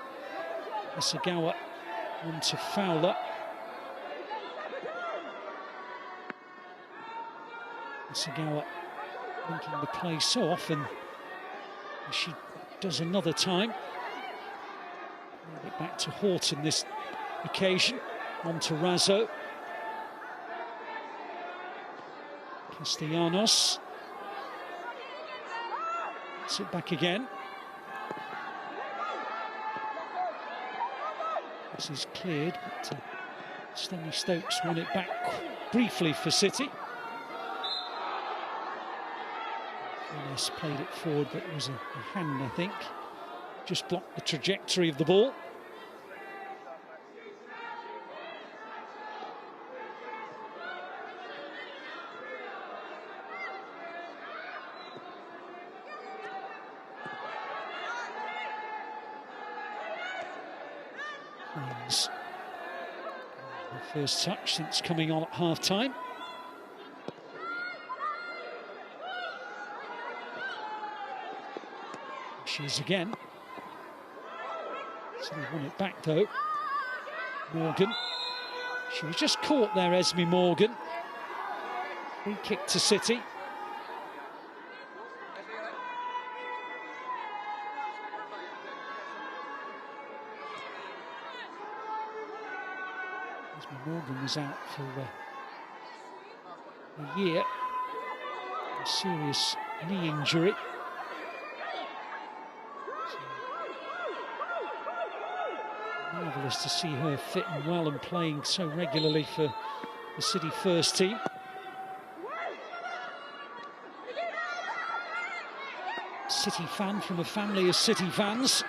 Asagawa on to Fowler. Asagawa linking the play so often, as she does another time. It back to Horton this occasion. On to Razzo. Castellanos. Gets it back again. This is cleared, but Stanley Stokes won it back briefly for City. Furness played it forward, but it was a hand, I think. Just blocked the trajectory of the ball. The first touch since coming on at half-time. She is again. So they won it back though. Morgan. She was just caught there, Esme Morgan. Free kick to City. Morgan was out for a year, a serious knee injury. So, marvellous to see her fit and well and playing so regularly for the City first team. City fan from a family of City fans.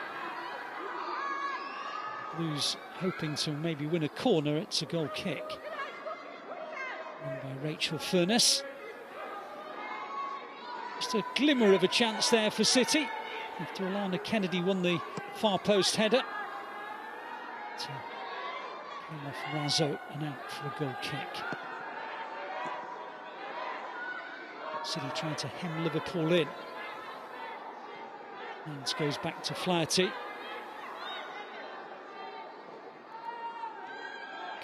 Blues hoping to maybe win a corner. It's a goal kick. Won by Rachel Furness. Just a glimmer of a chance there for City after Alana Kennedy won the far post header. So, came off Razzo and out for a goal kick. City trying to hem Liverpool in. Hines goes back to Flaherty.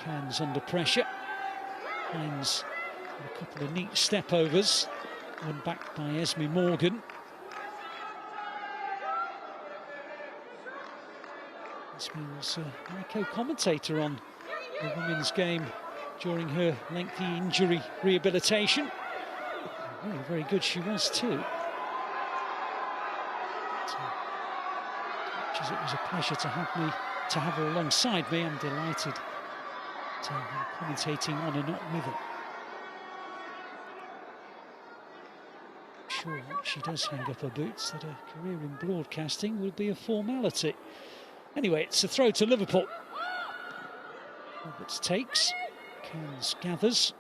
Cairns under pressure. Hines with a couple of neat step-overs. One back by Esme Morgan. Esme was my co-commentator on the women's game during her lengthy injury rehabilitation. Very, very good she was too. But, as much as it was a pleasure to have her alongside me, I'm delighted to I'm commentating on and not with her. I'm sure once she does hang up her boots that a career in broadcasting will be a formality. Anyway, it's a throw to Liverpool. Roberts takes, Cairns gathers.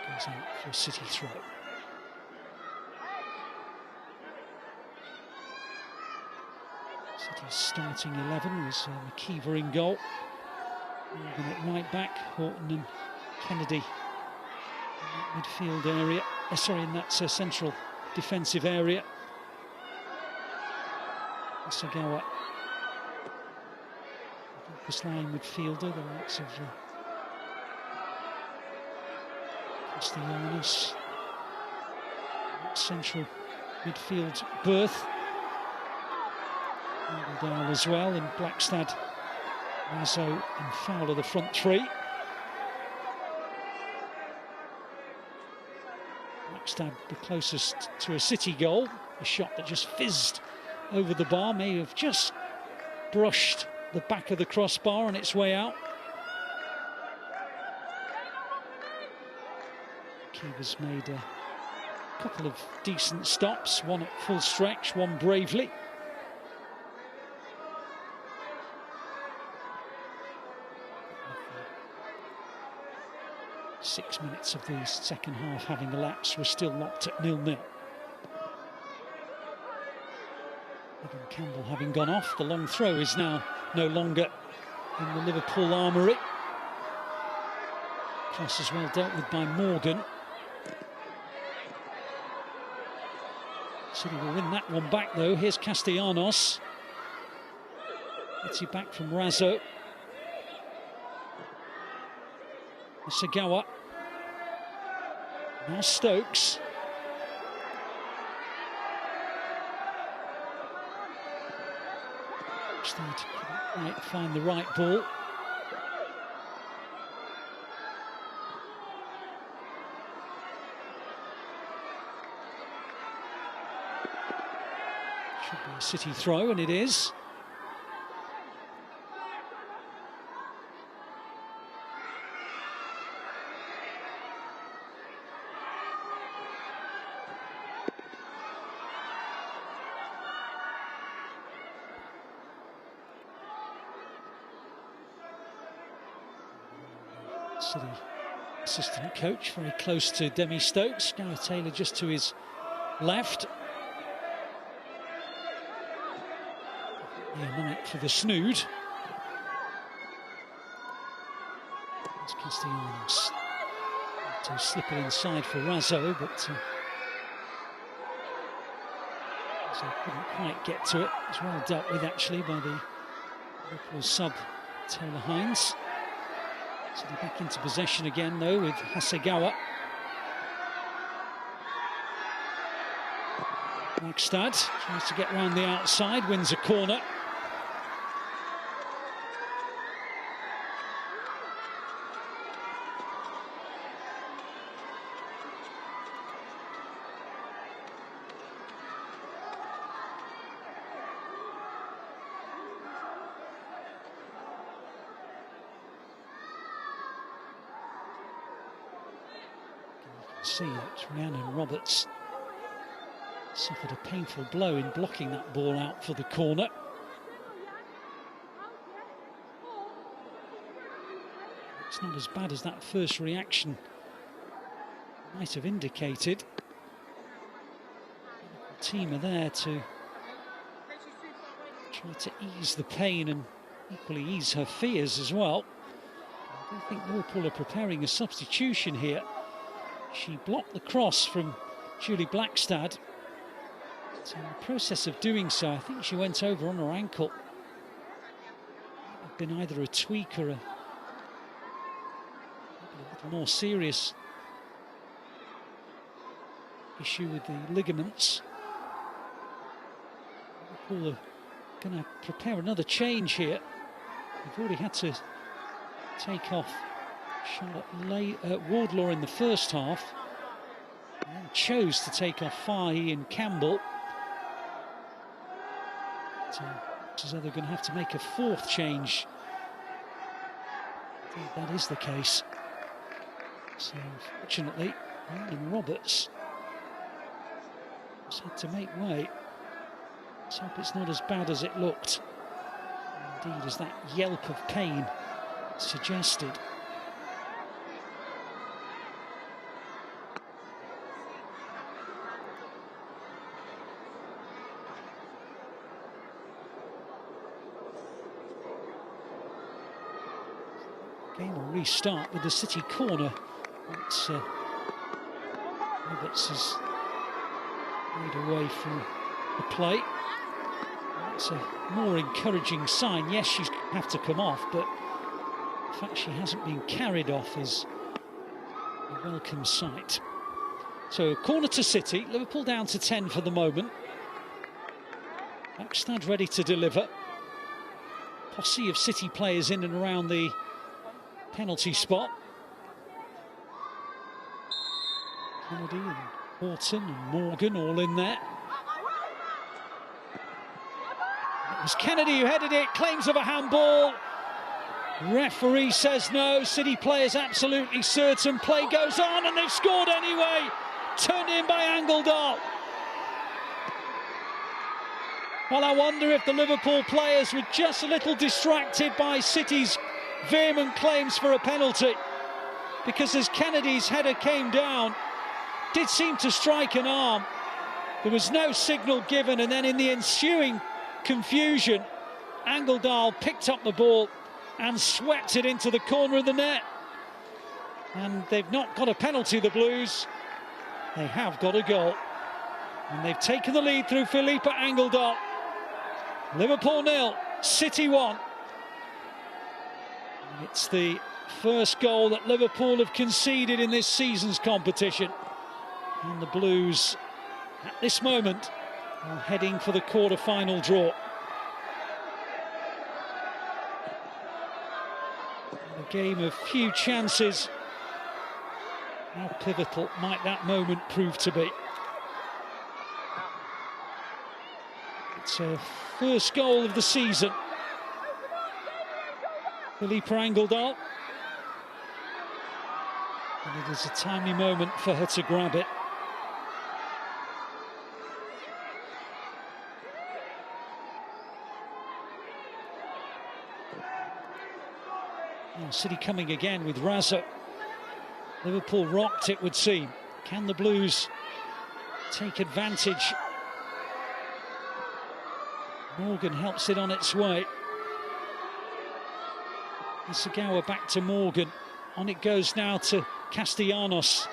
Goes out for a City throw. City's starting 11 was McKeever in goal. Morgan at right back, Horton and Kennedy in that midfield area. In that central defensive area. Asagawa, focus line midfielder, the likes of Castellanos. Central midfield berth. Down as well, and Blackstad, Rizzo and Fowler the front three. Blackstad the closest to a City goal. A shot that just fizzed over the bar, may have just brushed the back of the crossbar on its way out. Keeper's made a couple of decent stops, one at full stretch, one bravely. 6 minutes of the second half having elapsed, we're still locked at 0-0. Evan Campbell having gone off, the long throw is now no longer in the Liverpool armoury. Cross as well dealt with by Morgan. City will win that one back though. Here's Castellanos. Gets it back from Rizzo. Sagawa. Now Stokes. Couldn't quite find the right ball. Should be a City throw, and it is. City assistant coach, very close to Demi Stokes. Gareth Taylor just to his left. Yeah, minute for the snood. It's Castellanos to slip it inside for Rizzo, but Rizzo couldn't quite get to it. It was well dealt with actually by the Liverpool sub Taylor Hines. City back into possession again though with Hasegawa. Blackstad tries to get round the outside, wins a corner. See that Rhiannon Roberts suffered a painful blow in blocking that ball out for the corner. It's not as bad as that first reaction might have indicated. The team are there to try to ease the pain and equally ease her fears as well. I don't think Liverpool are preparing a substitution here. She blocked the cross from Julie Blackstad. So in the process of doing so, I think she went over on her ankle. It would have been either a tweak or a little more serious issue with the ligaments. Liverpool are going to prepare another change here. They've already had to take off Charlotte Wardlaw in the first half, and then chose to take off Fahy and Campbell. So it's as though they're going to have to make a fourth change. I think that is the case. So unfortunately, Rhiannon Roberts has had to make way. Let's hope it's not as bad as it looked. Indeed, as that yelp of pain suggested. Game will restart with the City corner once Roberts has made away from the play. It's a more encouraging sign. Yes, she's going to have to come off, but the fact she hasn't been carried off is a welcome sight. So corner to City, Liverpool down to 10 for the moment. Backstad ready to deliver. Posse of City players in and around the penalty spot. Kennedy and Horton and Morgan all in there. It was Kennedy who headed it, claims of a handball. Referee says no, City players absolutely certain. Play goes on and they've scored anyway. Turned in by Angeldal. Well, I wonder if the Liverpool players were just a little distracted by City's vehement claims for a penalty. Because as Kennedy's header came down, did seem to strike an arm. There was no signal given, and then in the ensuing confusion, Angeldal picked up the ball and swept it into the corner of the net. And they've not got a penalty, the Blues. They have got a goal. And they've taken the lead through Felipe Angeldal. Liverpool 0, City 1. And it's the first goal that Liverpool have conceded in this season's competition. And the Blues, at this moment, are heading for the quarter-final draw. A game of few chances. How pivotal might that moment prove to be? It's a first goal of the season. Felipe Angeldal. And it is a timely moment for her to grab it. Now City coming again with Raza. Liverpool rocked, it would seem. Can the Blues take advantage? Morgan helps it on its way. Isagawa back to Morgan. On it goes now to Castellanos.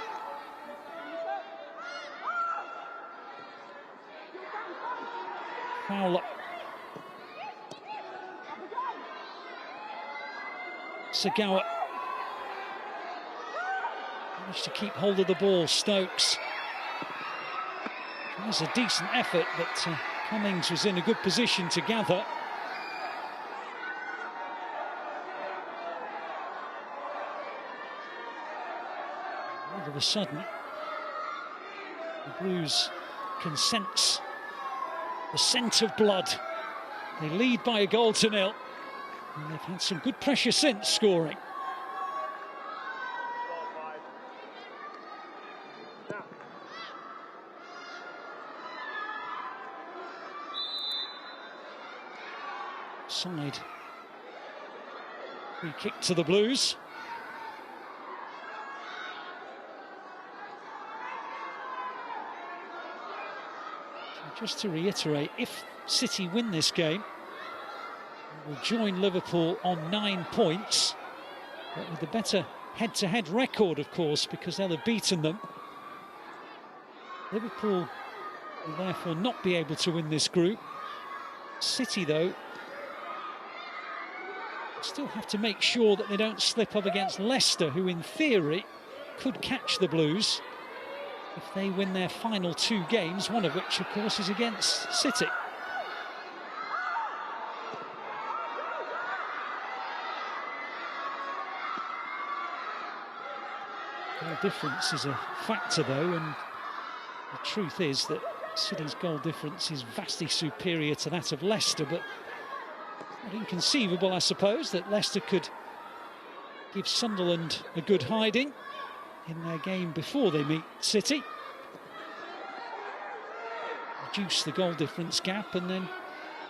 Fowler. Isagawa. Managed to keep hold of the ball, Stokes. It was a decent effort, but Cummings was in a good position to gather. All of a sudden, the Blues can sense the scent of blood. They lead by a goal to 0. And they've had some good pressure since scoring. Side. Free kick to the Blues. So just to reiterate, if City win this game, they will join Liverpool on 9 points, but with the better head-to-head record, of course, because they'll have beaten them. Liverpool will therefore not be able to win this group. City, though, still have to make sure that they don't slip up against Leicester, who in theory could catch the Blues if they win their final 2 games, one of which of course is against City. Goal difference is a factor though, and the truth is that City's goal difference is vastly superior to that of Leicester, but not inconceivable, I suppose, that Leicester could give Sunderland a good hiding in their game before they meet City. Reduce the goal difference gap and then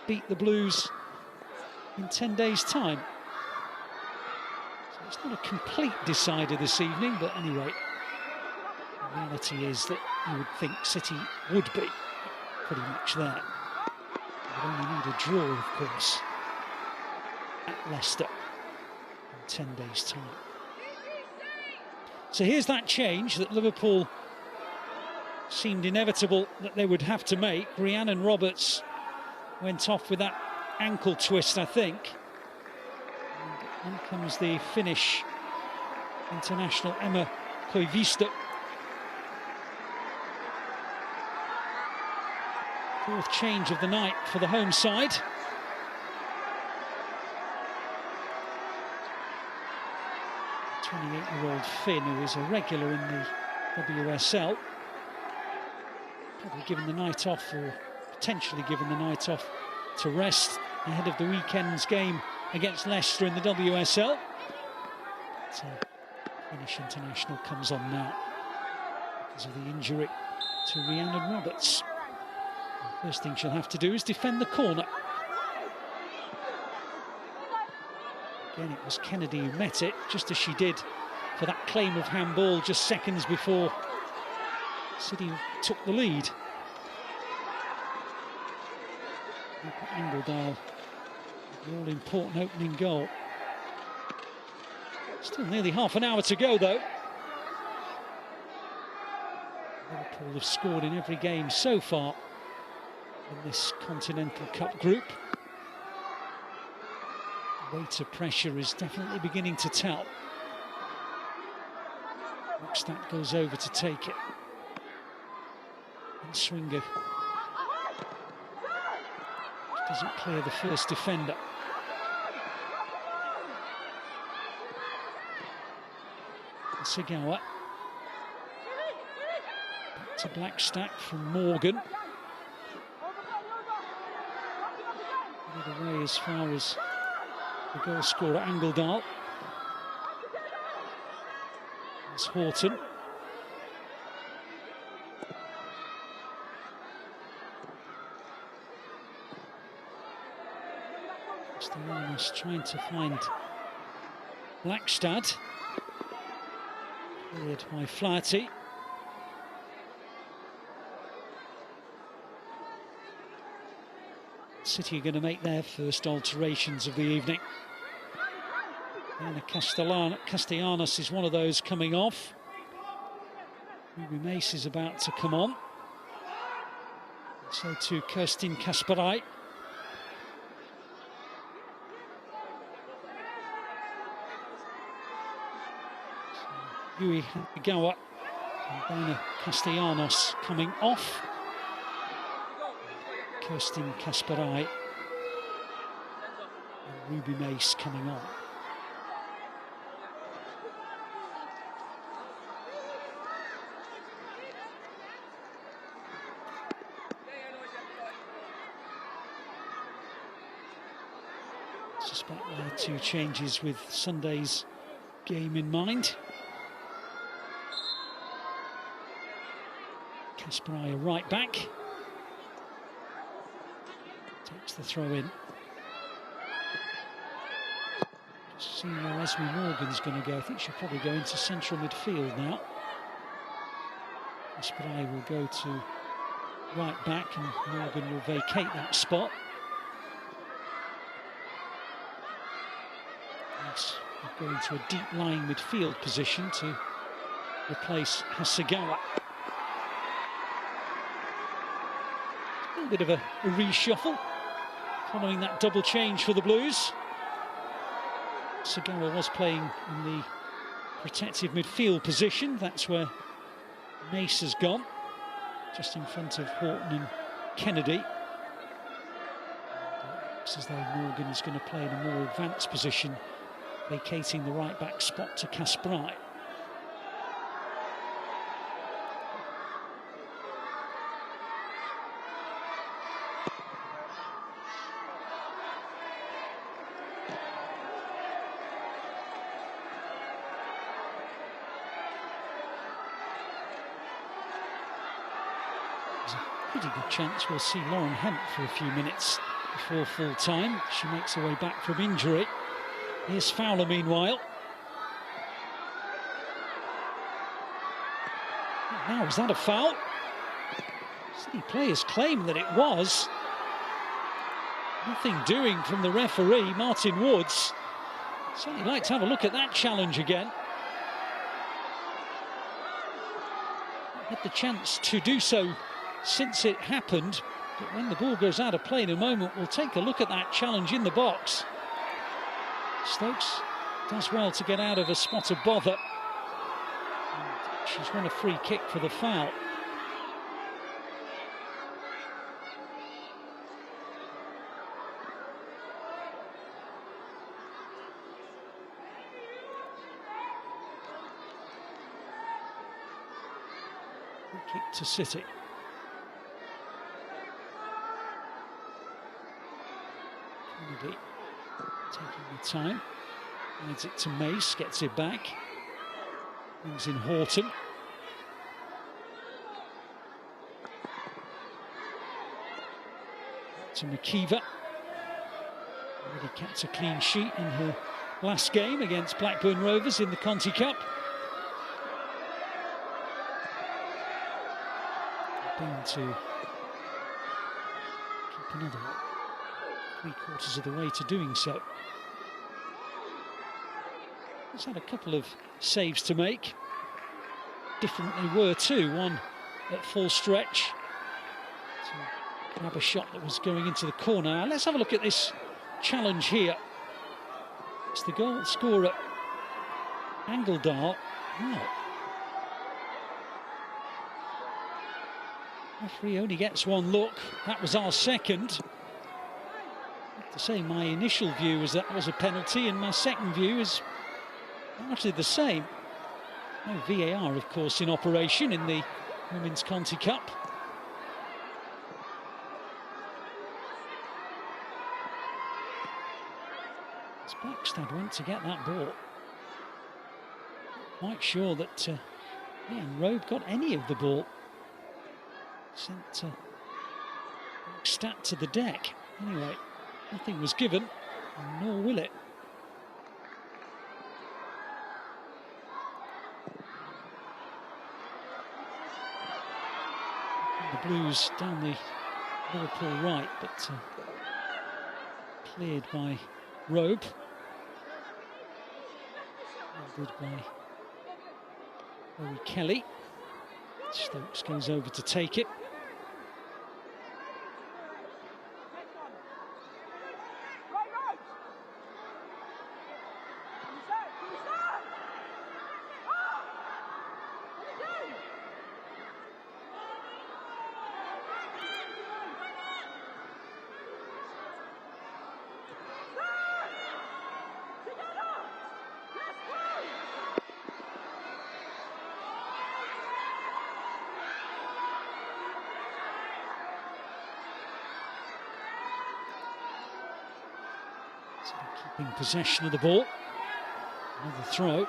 beat the Blues in 10 days' time. So it's not a complete decider this evening, but anyway, the reality is that you would think City would be pretty much there. They would only need a draw, of course, at Leicester in 10 days' time. So here's that change that Liverpool seemed inevitable that they would have to make. Rhiannon Roberts went off with that ankle twist, I think. And in comes the Finnish international Emma Koivisto. Fourth change of the night for the home side. The 28-year-old Finn, who is a regular in the WSL, probably given the night off, or potentially given the night off to rest ahead of the weekend's game against Leicester in the WSL. So Finnish international comes on now because of the injury to Rhiannon Roberts. The first thing she'll have to do is defend the corner. Again, it was Kennedy who met it, just as she did for that claim of handball just seconds before City took the lead. Angledal, the all-important opening goal. Still nearly half an hour to go, though. Liverpool have scored in every game so far in this Continental Cup group. The weight of pressure is definitely beginning to tell. Rockstadt goes over to take it. And Swinger doesn't clear the first defender. Sigawa. Back to Blackstack from Morgan. Get away as far as the goal scorer Angledal. It's Horton. Castellanos trying to find Blackstad. Cleared by Flaherty. City are going to make their first alterations of the evening. And Castellanos is one of those coming off. Ruby Mace is about to come on. So too Kerstin Kasparai. Yui Hagawa and Dana Castellanos coming off. Kerstin Kasparai and Ruby Mace coming on. I suspect there are two changes with Sunday's game in mind. Kasparai right back. Takes the throw in. Just seeing where Esme Morgan's going to go. I think she'll probably go into central midfield now. Kasparai will go to right back and Morgan will vacate that spot. Yes, we'll go into a deep lying midfield position to replace Hasegawa. A bit of a reshuffle following that double change for the Blues. Hasegawa was playing in the protective midfield position. That's where Mace has gone, just in front of Horton and Kennedy. And, looks as though Morgan is going to play in a more advanced position, vacating the right back spot to Kasparai. Pretty good chance we'll see Lauren Hemp for a few minutes before full time. She makes her way back from injury. Here's Fowler meanwhile. Now, is that a foul? City players claim that it was. Nothing doing from the referee, Martin Woods. Certainly like to have a look at that challenge again. Had the chance to do so since it happened, but when the ball goes out of play in a moment, we'll take a look at that challenge in the box. Stokes does well to get out of a spot of bother. And she's won a free kick for the foul. Free kick to City. Kennedy taking the time. Leads it to Mace, gets it back. Brings in Horton. To McKeever. Already kept a clean sheet in her last game against Blackburn Rovers in the Conti Cup. Hoping to keep another 3/4 of the way to doing so. He's had a couple of saves to make. Different they were too. One at full stretch to grab a shot that was going into the corner. Now let's have a look at this challenge here. It's the goal scorer, Angledar. Wow. Referee only gets one look. That was our second. I have to say, my initial view was that was a penalty, and my second view is largely the same. No VAR, of course, in operation in the Women's Conti Cup. As Blackstad went to get that ball. Quite sure that Ian Robe got any of the ball. Sent Blackstad to the deck. Anyway, nothing was given, nor will it. The Blues down the Liverpool right, but cleared by Robe. Held by Chloe Kelly. Stokes goes over to take it. Keeping possession of the ball. Another throw.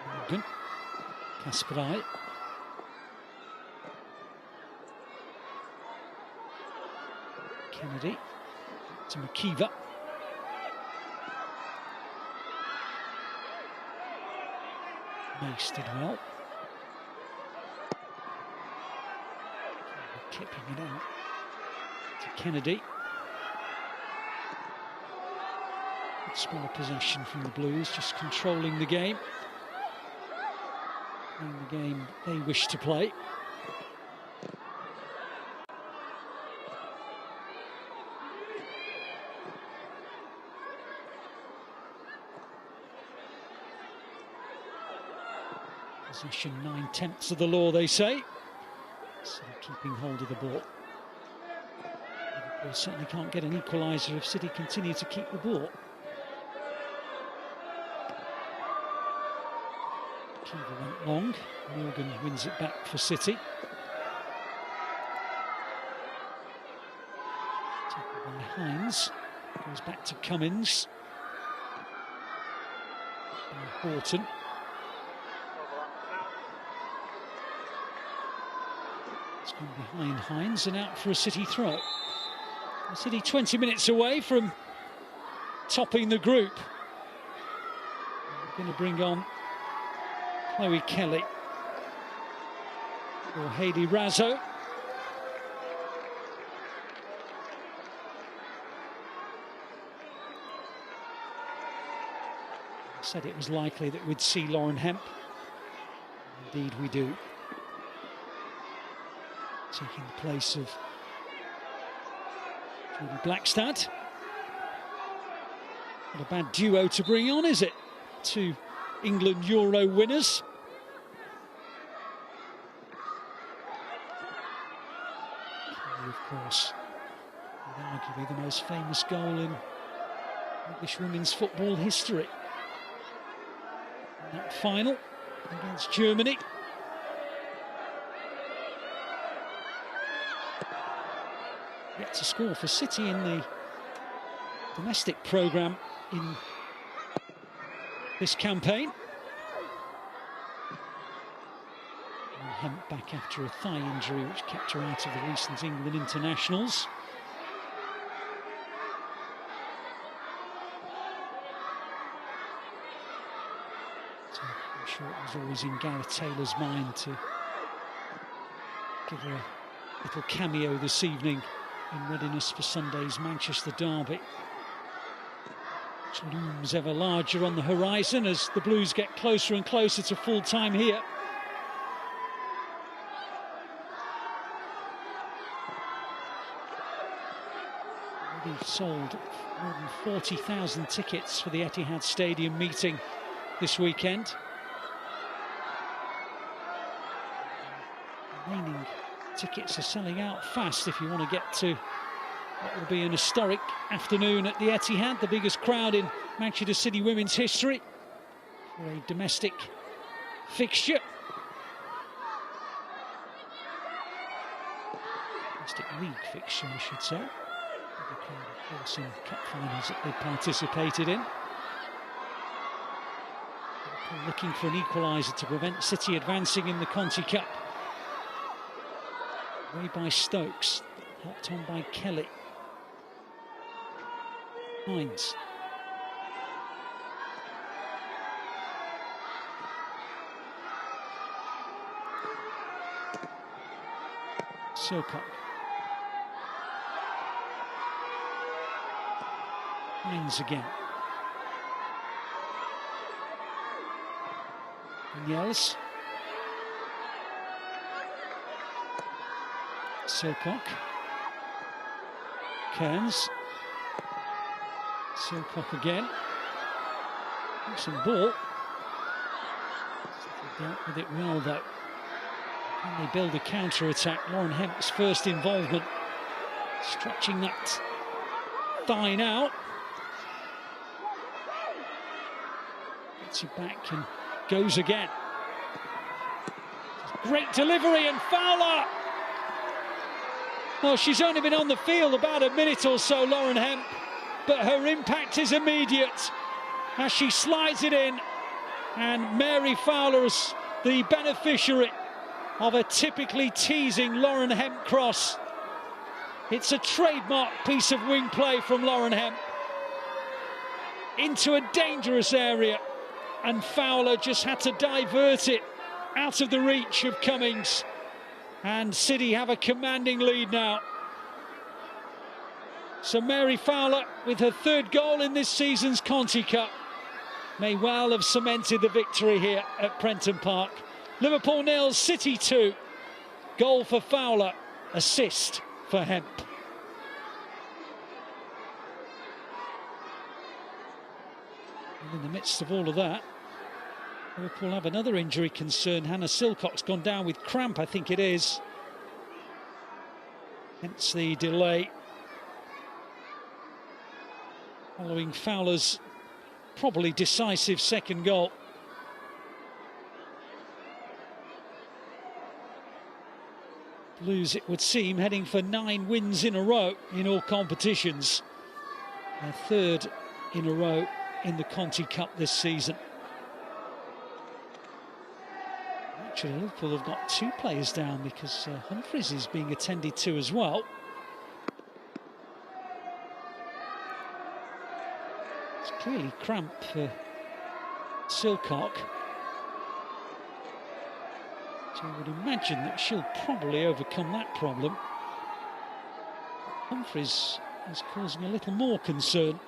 Morgan. Kasperai. Kennedy. To McKeever. Mace did well. Clipping it out to Kennedy. Good spell of possession from the Blues, just controlling the game. Playing the game they wish to play. Possession 9/10 of the law, they say. So keeping hold of the ball. Liverpool certainly can't get an equaliser if City continue to keep the ball. Kiva went long. Morgan wins it back for City. Tackled by Hines. Goes back to Cummins. By Horton. It's gone behind Hines and out for a City throw. City 20 minutes away from topping the group. We're going to bring on Chloe Kelly or Hayley Razzo. I said it was likely that we'd see Lauren Hemp. Indeed we do. Taking the place of Julie Blackstad. Not a bad duo to bring on, is it? Two England Euro winners. of course, with arguably the most famous goal in English women's football history. In that final against Germany. Yet to score for City in the domestic programme in this campaign. Hemp back after a thigh injury which kept her out of the recent England internationals. So I'm sure it was always in Gareth Taylor's mind to give her a little cameo this evening in readiness for Sunday's Manchester derby, which looms ever larger on the horizon as the Blues get closer and closer to full time here. Already sold more than 40,000 tickets for the Etihad Stadium meeting this weekend. Remaining tickets are selling out fast if you want to get to what will be an historic afternoon at the Etihad, the biggest crowd in Manchester City women's history for a domestic fixture. Domestic league fixture, I should say. Bigger crowd, of course, in cup finals that they participated in. Liverpool looking for an equaliser to prevent City advancing in the Conti Cup. Away by Stokes, helped on by Kelly. Hines. Silcock. Hines again. Yells. Silcock. Kearns. Silcock again. Some ball. They dealt with it well though. Can they build a counter-attack? Lauren Hemp's first involvement. Stretching that thigh out. Gets it back and goes again. Great delivery and Fowler. Well, she's only been on the field about a minute or so, Lauren Hemp, but her impact is immediate as she slides it in, and Mary Fowler is the beneficiary of a typically teasing Lauren Hemp cross. It's a trademark piece of wing play from Lauren Hemp into a dangerous area, and Fowler just had to divert it out of the reach of Cummings. And City have a commanding lead now. So Mary Fowler, with her third goal in this season's Conti Cup, may well have cemented the victory here at Prenton Park. Liverpool 0, City 2. Goal for Fowler, assist for Hemp. And in the midst of all of that, Liverpool have another injury concern. Hannah Silcock's gone down with cramp, I think it is. Hence the delay. Following Fowler's probably decisive second goal. Blues, it would seem, heading for 9 wins in a row in all competitions. Their third in a row in the Conti Cup this season. Actually, Liverpool have got 2 players down because Humphries is being attended to as well. It's clearly cramp for Silcock. So I would imagine that she'll probably overcome that problem. Humphries is causing a little more concern.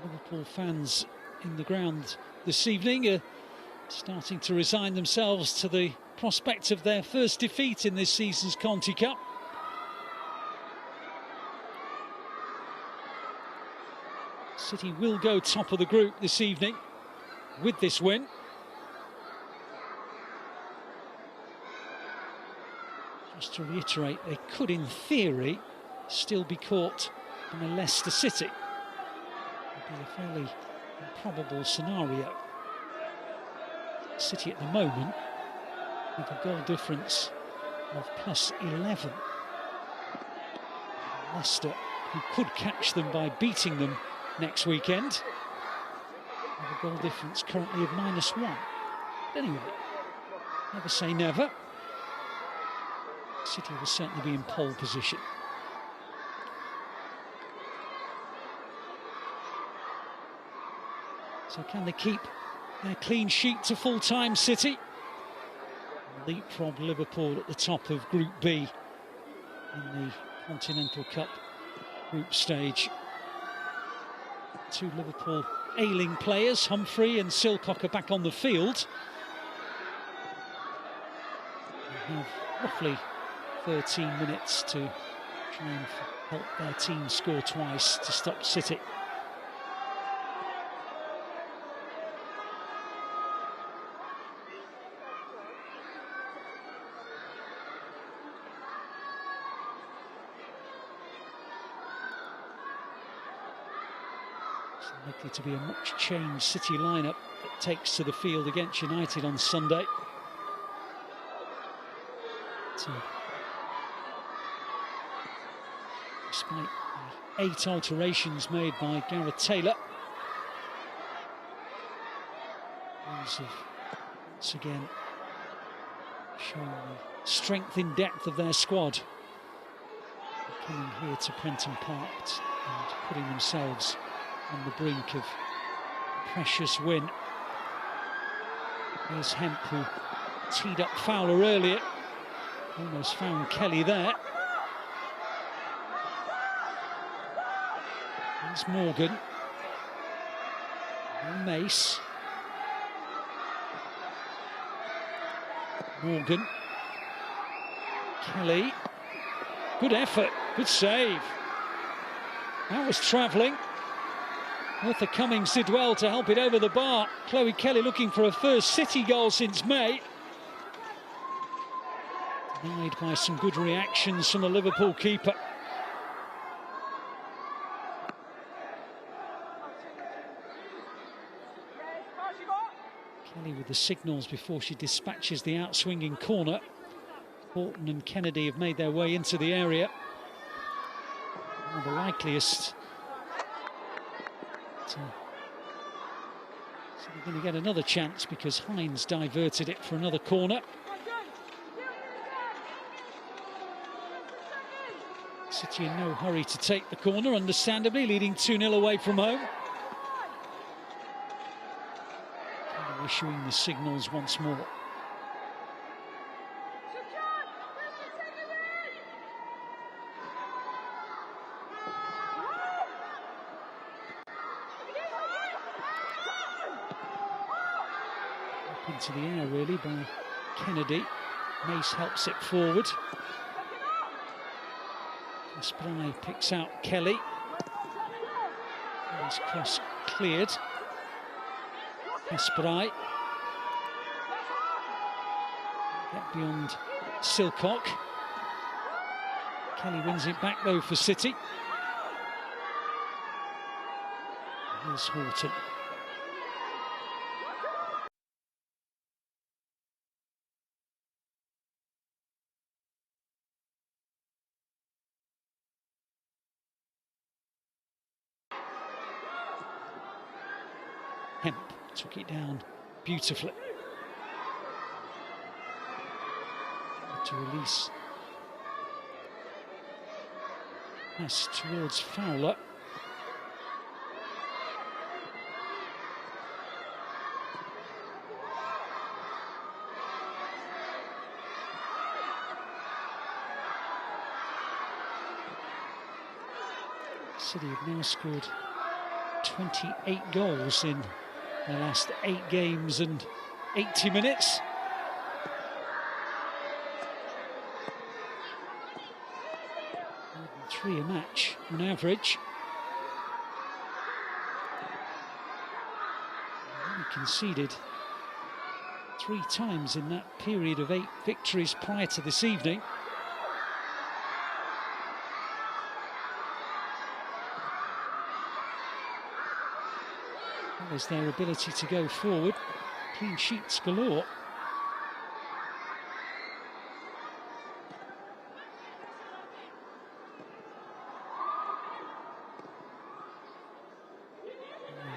Liverpool fans in the ground this evening are starting to resign themselves to the prospect of their first defeat in this season's Conti Cup. City will go top of the group this evening with this win. Just to reiterate, they could, in theory, still be caught by Leicester City. It would be a fairly improbable scenario. City at the moment with a goal difference of +11. Leicester, who could catch them by beating them next weekend, have a goal difference currently of -1. But anyway, never say never. City will certainly be in pole position. So can they keep their clean sheet to full-time, City? Leapfrog Liverpool at the top of Group B in the Continental Cup group stage. Two Liverpool ailing players, Humphrey and Silcock, are back on the field. They have roughly 13 minutes to try and help their team score twice to stop City. It's likely to be a much changed City lineup that takes to the field against United on Sunday. Despite the 8 alterations made by Gareth Taylor, those have once again shown the strength in depth of their squad. They're coming here to Prenton Park and putting themselves on the brink of a precious win. Here's Hemp, who teed up Fowler earlier, almost found Kelly there. There's Morgan, and Mace. Morgan, Kelly, good effort, good save. That was travelling. Arthur Cummings did well to help it over the bar. Chloe Kelly looking for her first City goal since May. Denied by some good reactions from the Liverpool keeper. Kelly with the signals before she dispatches the outswinging corner. Horton and Kennedy have made their way into the area. One of the likeliest. So they're going to get another chance because Hines diverted it for another corner. City in no hurry to take the corner, understandably, leading 2-0 away from home. Issuing the signals once more. Up into the air, really, by Kennedy. Mace helps it forward. Spry picks out Kelly. His cross cleared. Spry. Get beyond Silcock. Kelly wins it back though for City. Here's Horton. Hemp took it down beautifully. To release. Pass towards Fowler. City have now scored 28 goals in the last 8 games and 80 minutes. More than 3 a match on average. Only conceded 3 times in that period of 8 victories prior to this evening. There's their ability to go forward. Clean sheets galore.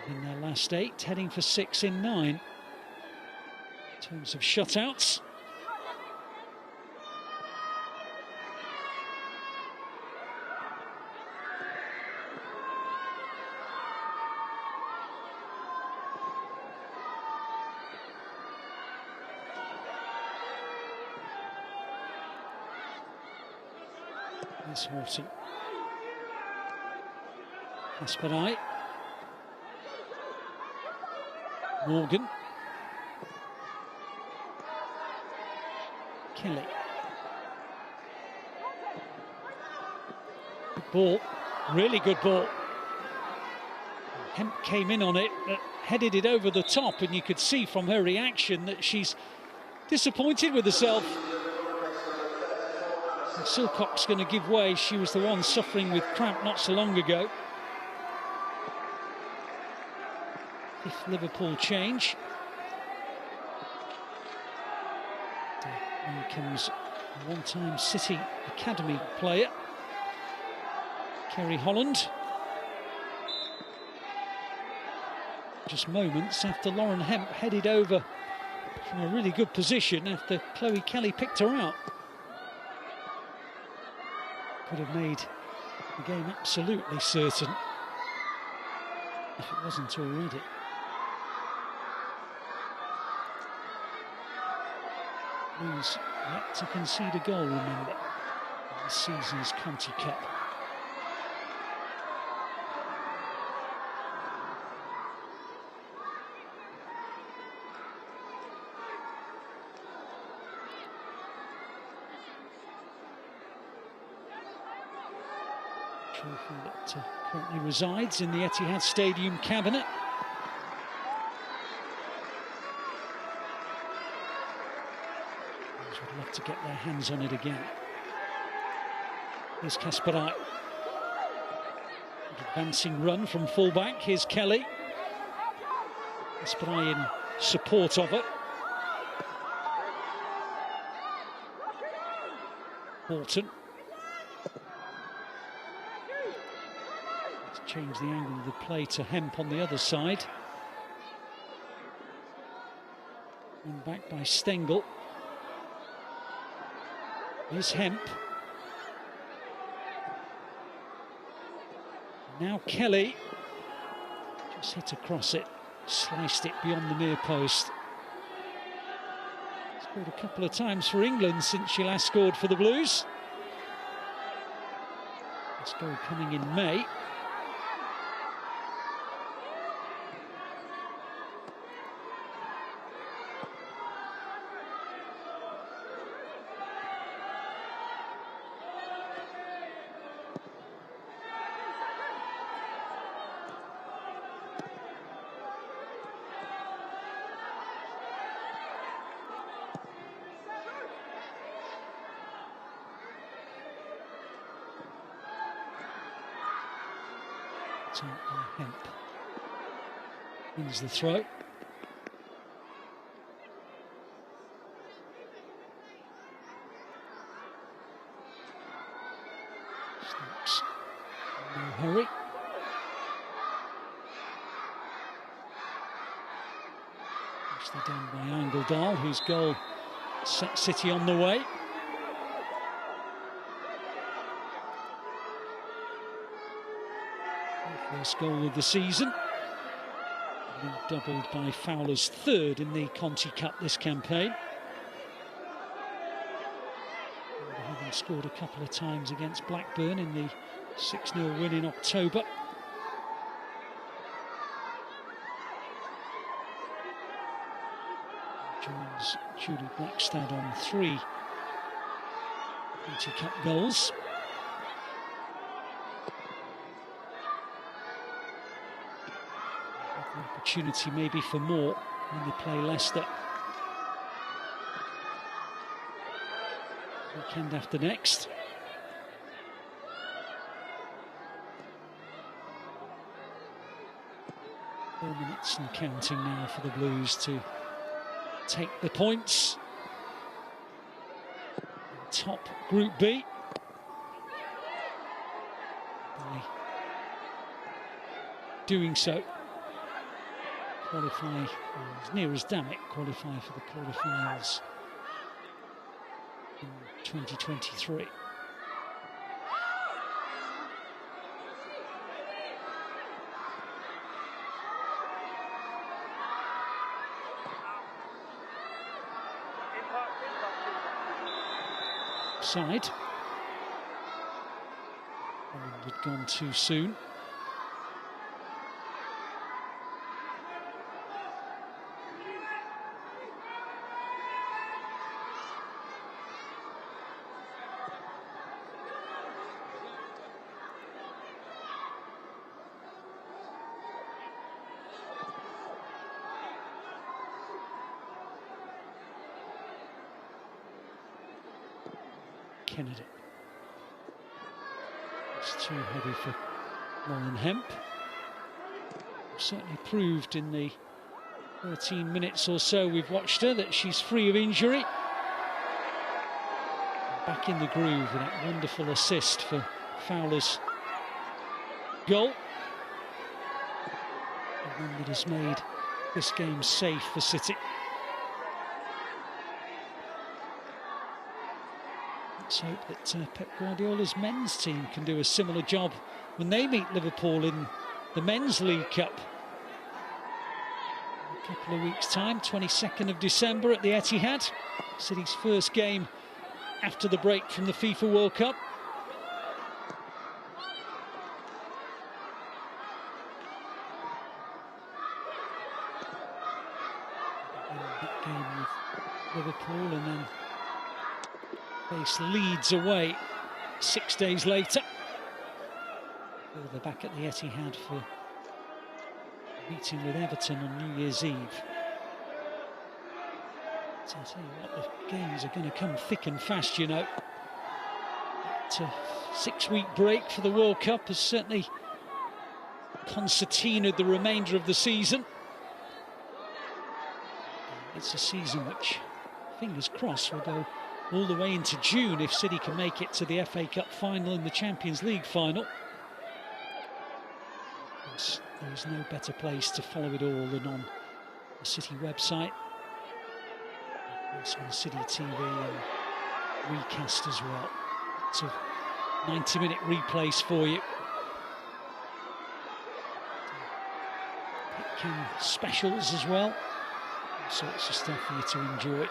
In their last 8, heading for 6 in 9. In terms of shutouts. Here's Horton. Kasperai. Morgan. Kelly. Good ball. Really good ball. Hemp came in on it, but headed it over the top, and you could see from her reaction that she's disappointed with herself. And Silcock's going to give way. She was the one suffering with cramp not so long ago. If Liverpool change. Here comes a one-time City Academy player, Kerry Holland. Just moments after Lauren Hemp headed over from a really good position after Chloe Kelly picked her out. Could have made the game absolutely certain if it wasn't already. Blues yet to concede a goal, remember, in this season's Conti Cup. Trophy that currently resides in the Etihad Stadium cabinet. Would love to get their hands on it again. Here's Kasperai. Advancing run from fullback. Here's Kelly. Kasperai in support of it. Horton. Let's change the angle of the play to Hemp on the other side. And back by Stengel. Here's Hemp. Now Kelly. Just hit across it, sliced it beyond the near post. Scored a couple of times for England since she last scored for the Blues. This goal coming in May. Hemp wins the throw. Stokes, no hurry. They're done by Angledal, whose goal set City on the way. First goal of the season, and doubled by Fowler's third in the Conti Cup this campaign. Having scored a couple of times against Blackburn in the 6-0 win in October. Joins Julie Blackstad on 3 Conti Cup goals. Opportunity maybe for more when they play Leicester weekend after next. 4 minutes and counting now for the Blues to take the points. Top Group B. By doing so, qualify, as near as damn it, qualify for the quarterfinals in 2023. Side. Holland had gone too soon. Kennedy. It's too heavy for Lauren Hemp. Certainly proved in the 13 minutes or so we've watched her that she's free of injury. Back in the groove with that wonderful assist for Fowler's goal. The one that has made this game safe for City. Let's hope that Pep Guardiola's men's team can do a similar job when they meet Liverpool in the Men's League Cup. In a couple of weeks' time, 22nd of December at the Etihad. City's first game after the break from the FIFA World Cup. In that game with Liverpool, and then face Leeds away 6 days later. They're back at the Etihad for a meeting with Everton on New Year's Eve. So I'll tell you what, the games are going to come thick and fast, you know. That 6-week break for the World Cup has certainly concertinaed the remainder of the season. It's a season which, fingers crossed, will go all the way into June if City can make it to the FA Cup final and the Champions League final. Of course, there is no better place to follow it all than on the City website. Also on City TV and recast as well. Lots of 90-minute replays for you. Pitcam specials as well. All sorts of stuff for you to enjoy.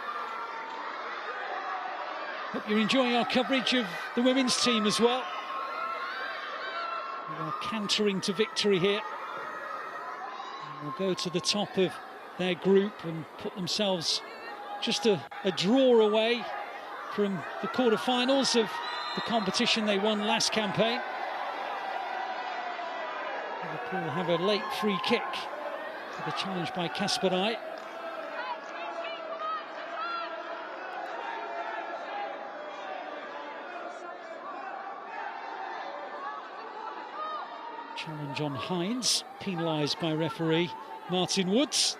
Hope you're enjoying our coverage of the women's team as well. They are cantering to victory here. And will go to the top of their group and put themselves just a draw away from the quarterfinals of the competition they won last campaign. Liverpool have a late free kick for the challenge by Kasparai. Challenge on Hines, penalised by referee Martin Woods.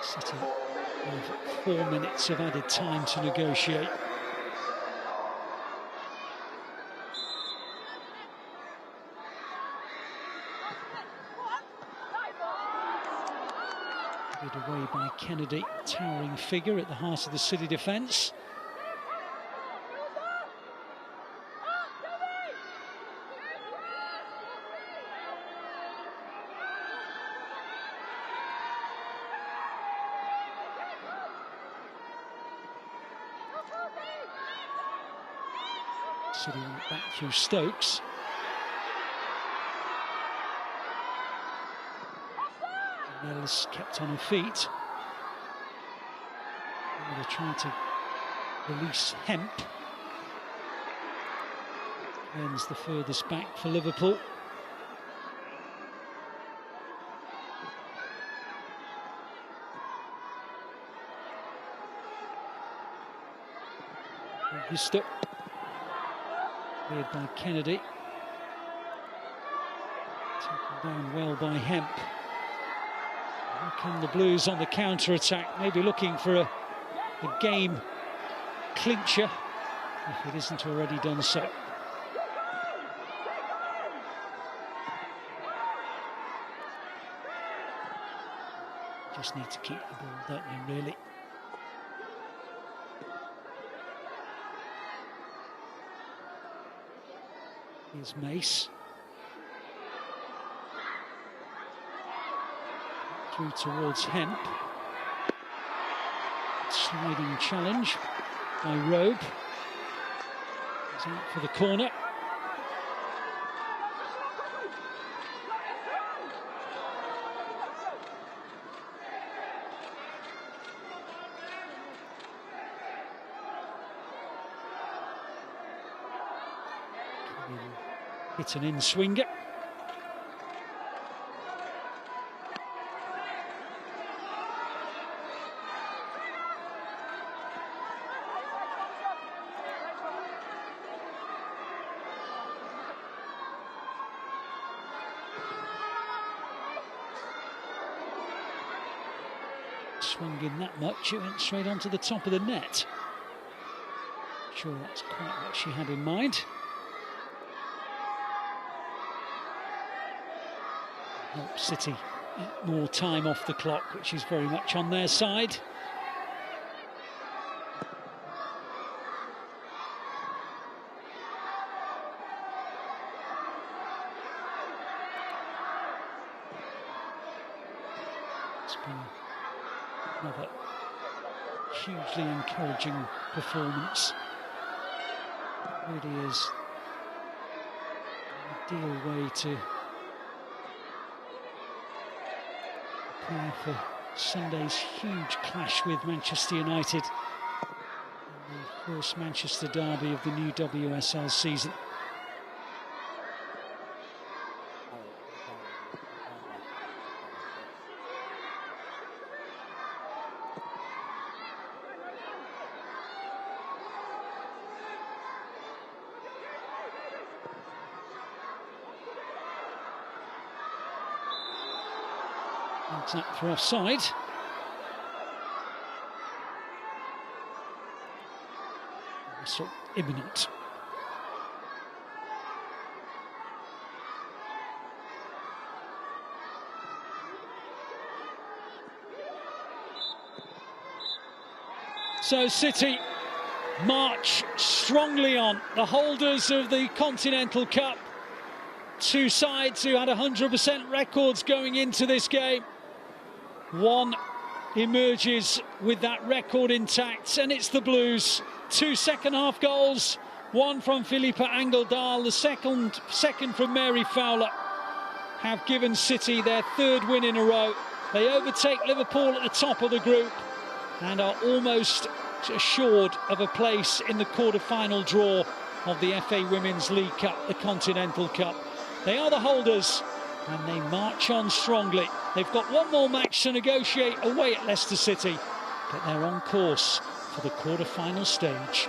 City with 4 minutes of added time to negotiate. Away by Kennedy, towering figure at the heart of the City defence. City went back through Stokes. Mills kept on her feet. They're trying to release Hemp. Ends the furthest back for Liverpool. Augusto Cleared by Kennedy. Taken down well by Hemp. Here come the Blues on the counter-attack, maybe looking for a game clincher, if it isn't already done so. Just need to keep the ball, don't they, really? Here's Mace. Through towards Hemp. Sliding challenge by Robe. He's out for the corner. Hit an in-swinger. Swung in that much, it went straight onto the top of the net. Sure, that's quite what she had in mind. Help City more time off the clock, which is very much on their side. It's been another hugely encouraging performance. It really is an ideal way to prepare for Sunday's huge clash with Manchester United in the first Manchester derby of the new WSL season. That's up for offside. Whistle imminent. So City march strongly on, the holders of the Continental Cup. Two sides who had 100% records going into this game. One emerges with that record intact, and it's the Blues. Two second-half goals, one from Philippa Angeldal, the second from Mary Fowler, have given City their third win in a row. They overtake Liverpool at the top of the group and are almost assured of a place in the quarter-final draw of the FA Women's League Cup, the Continental Cup. They are the holders, and they march on strongly. They've got one more match to negotiate away at Leicester City, but they're on course for the quarter-final stage.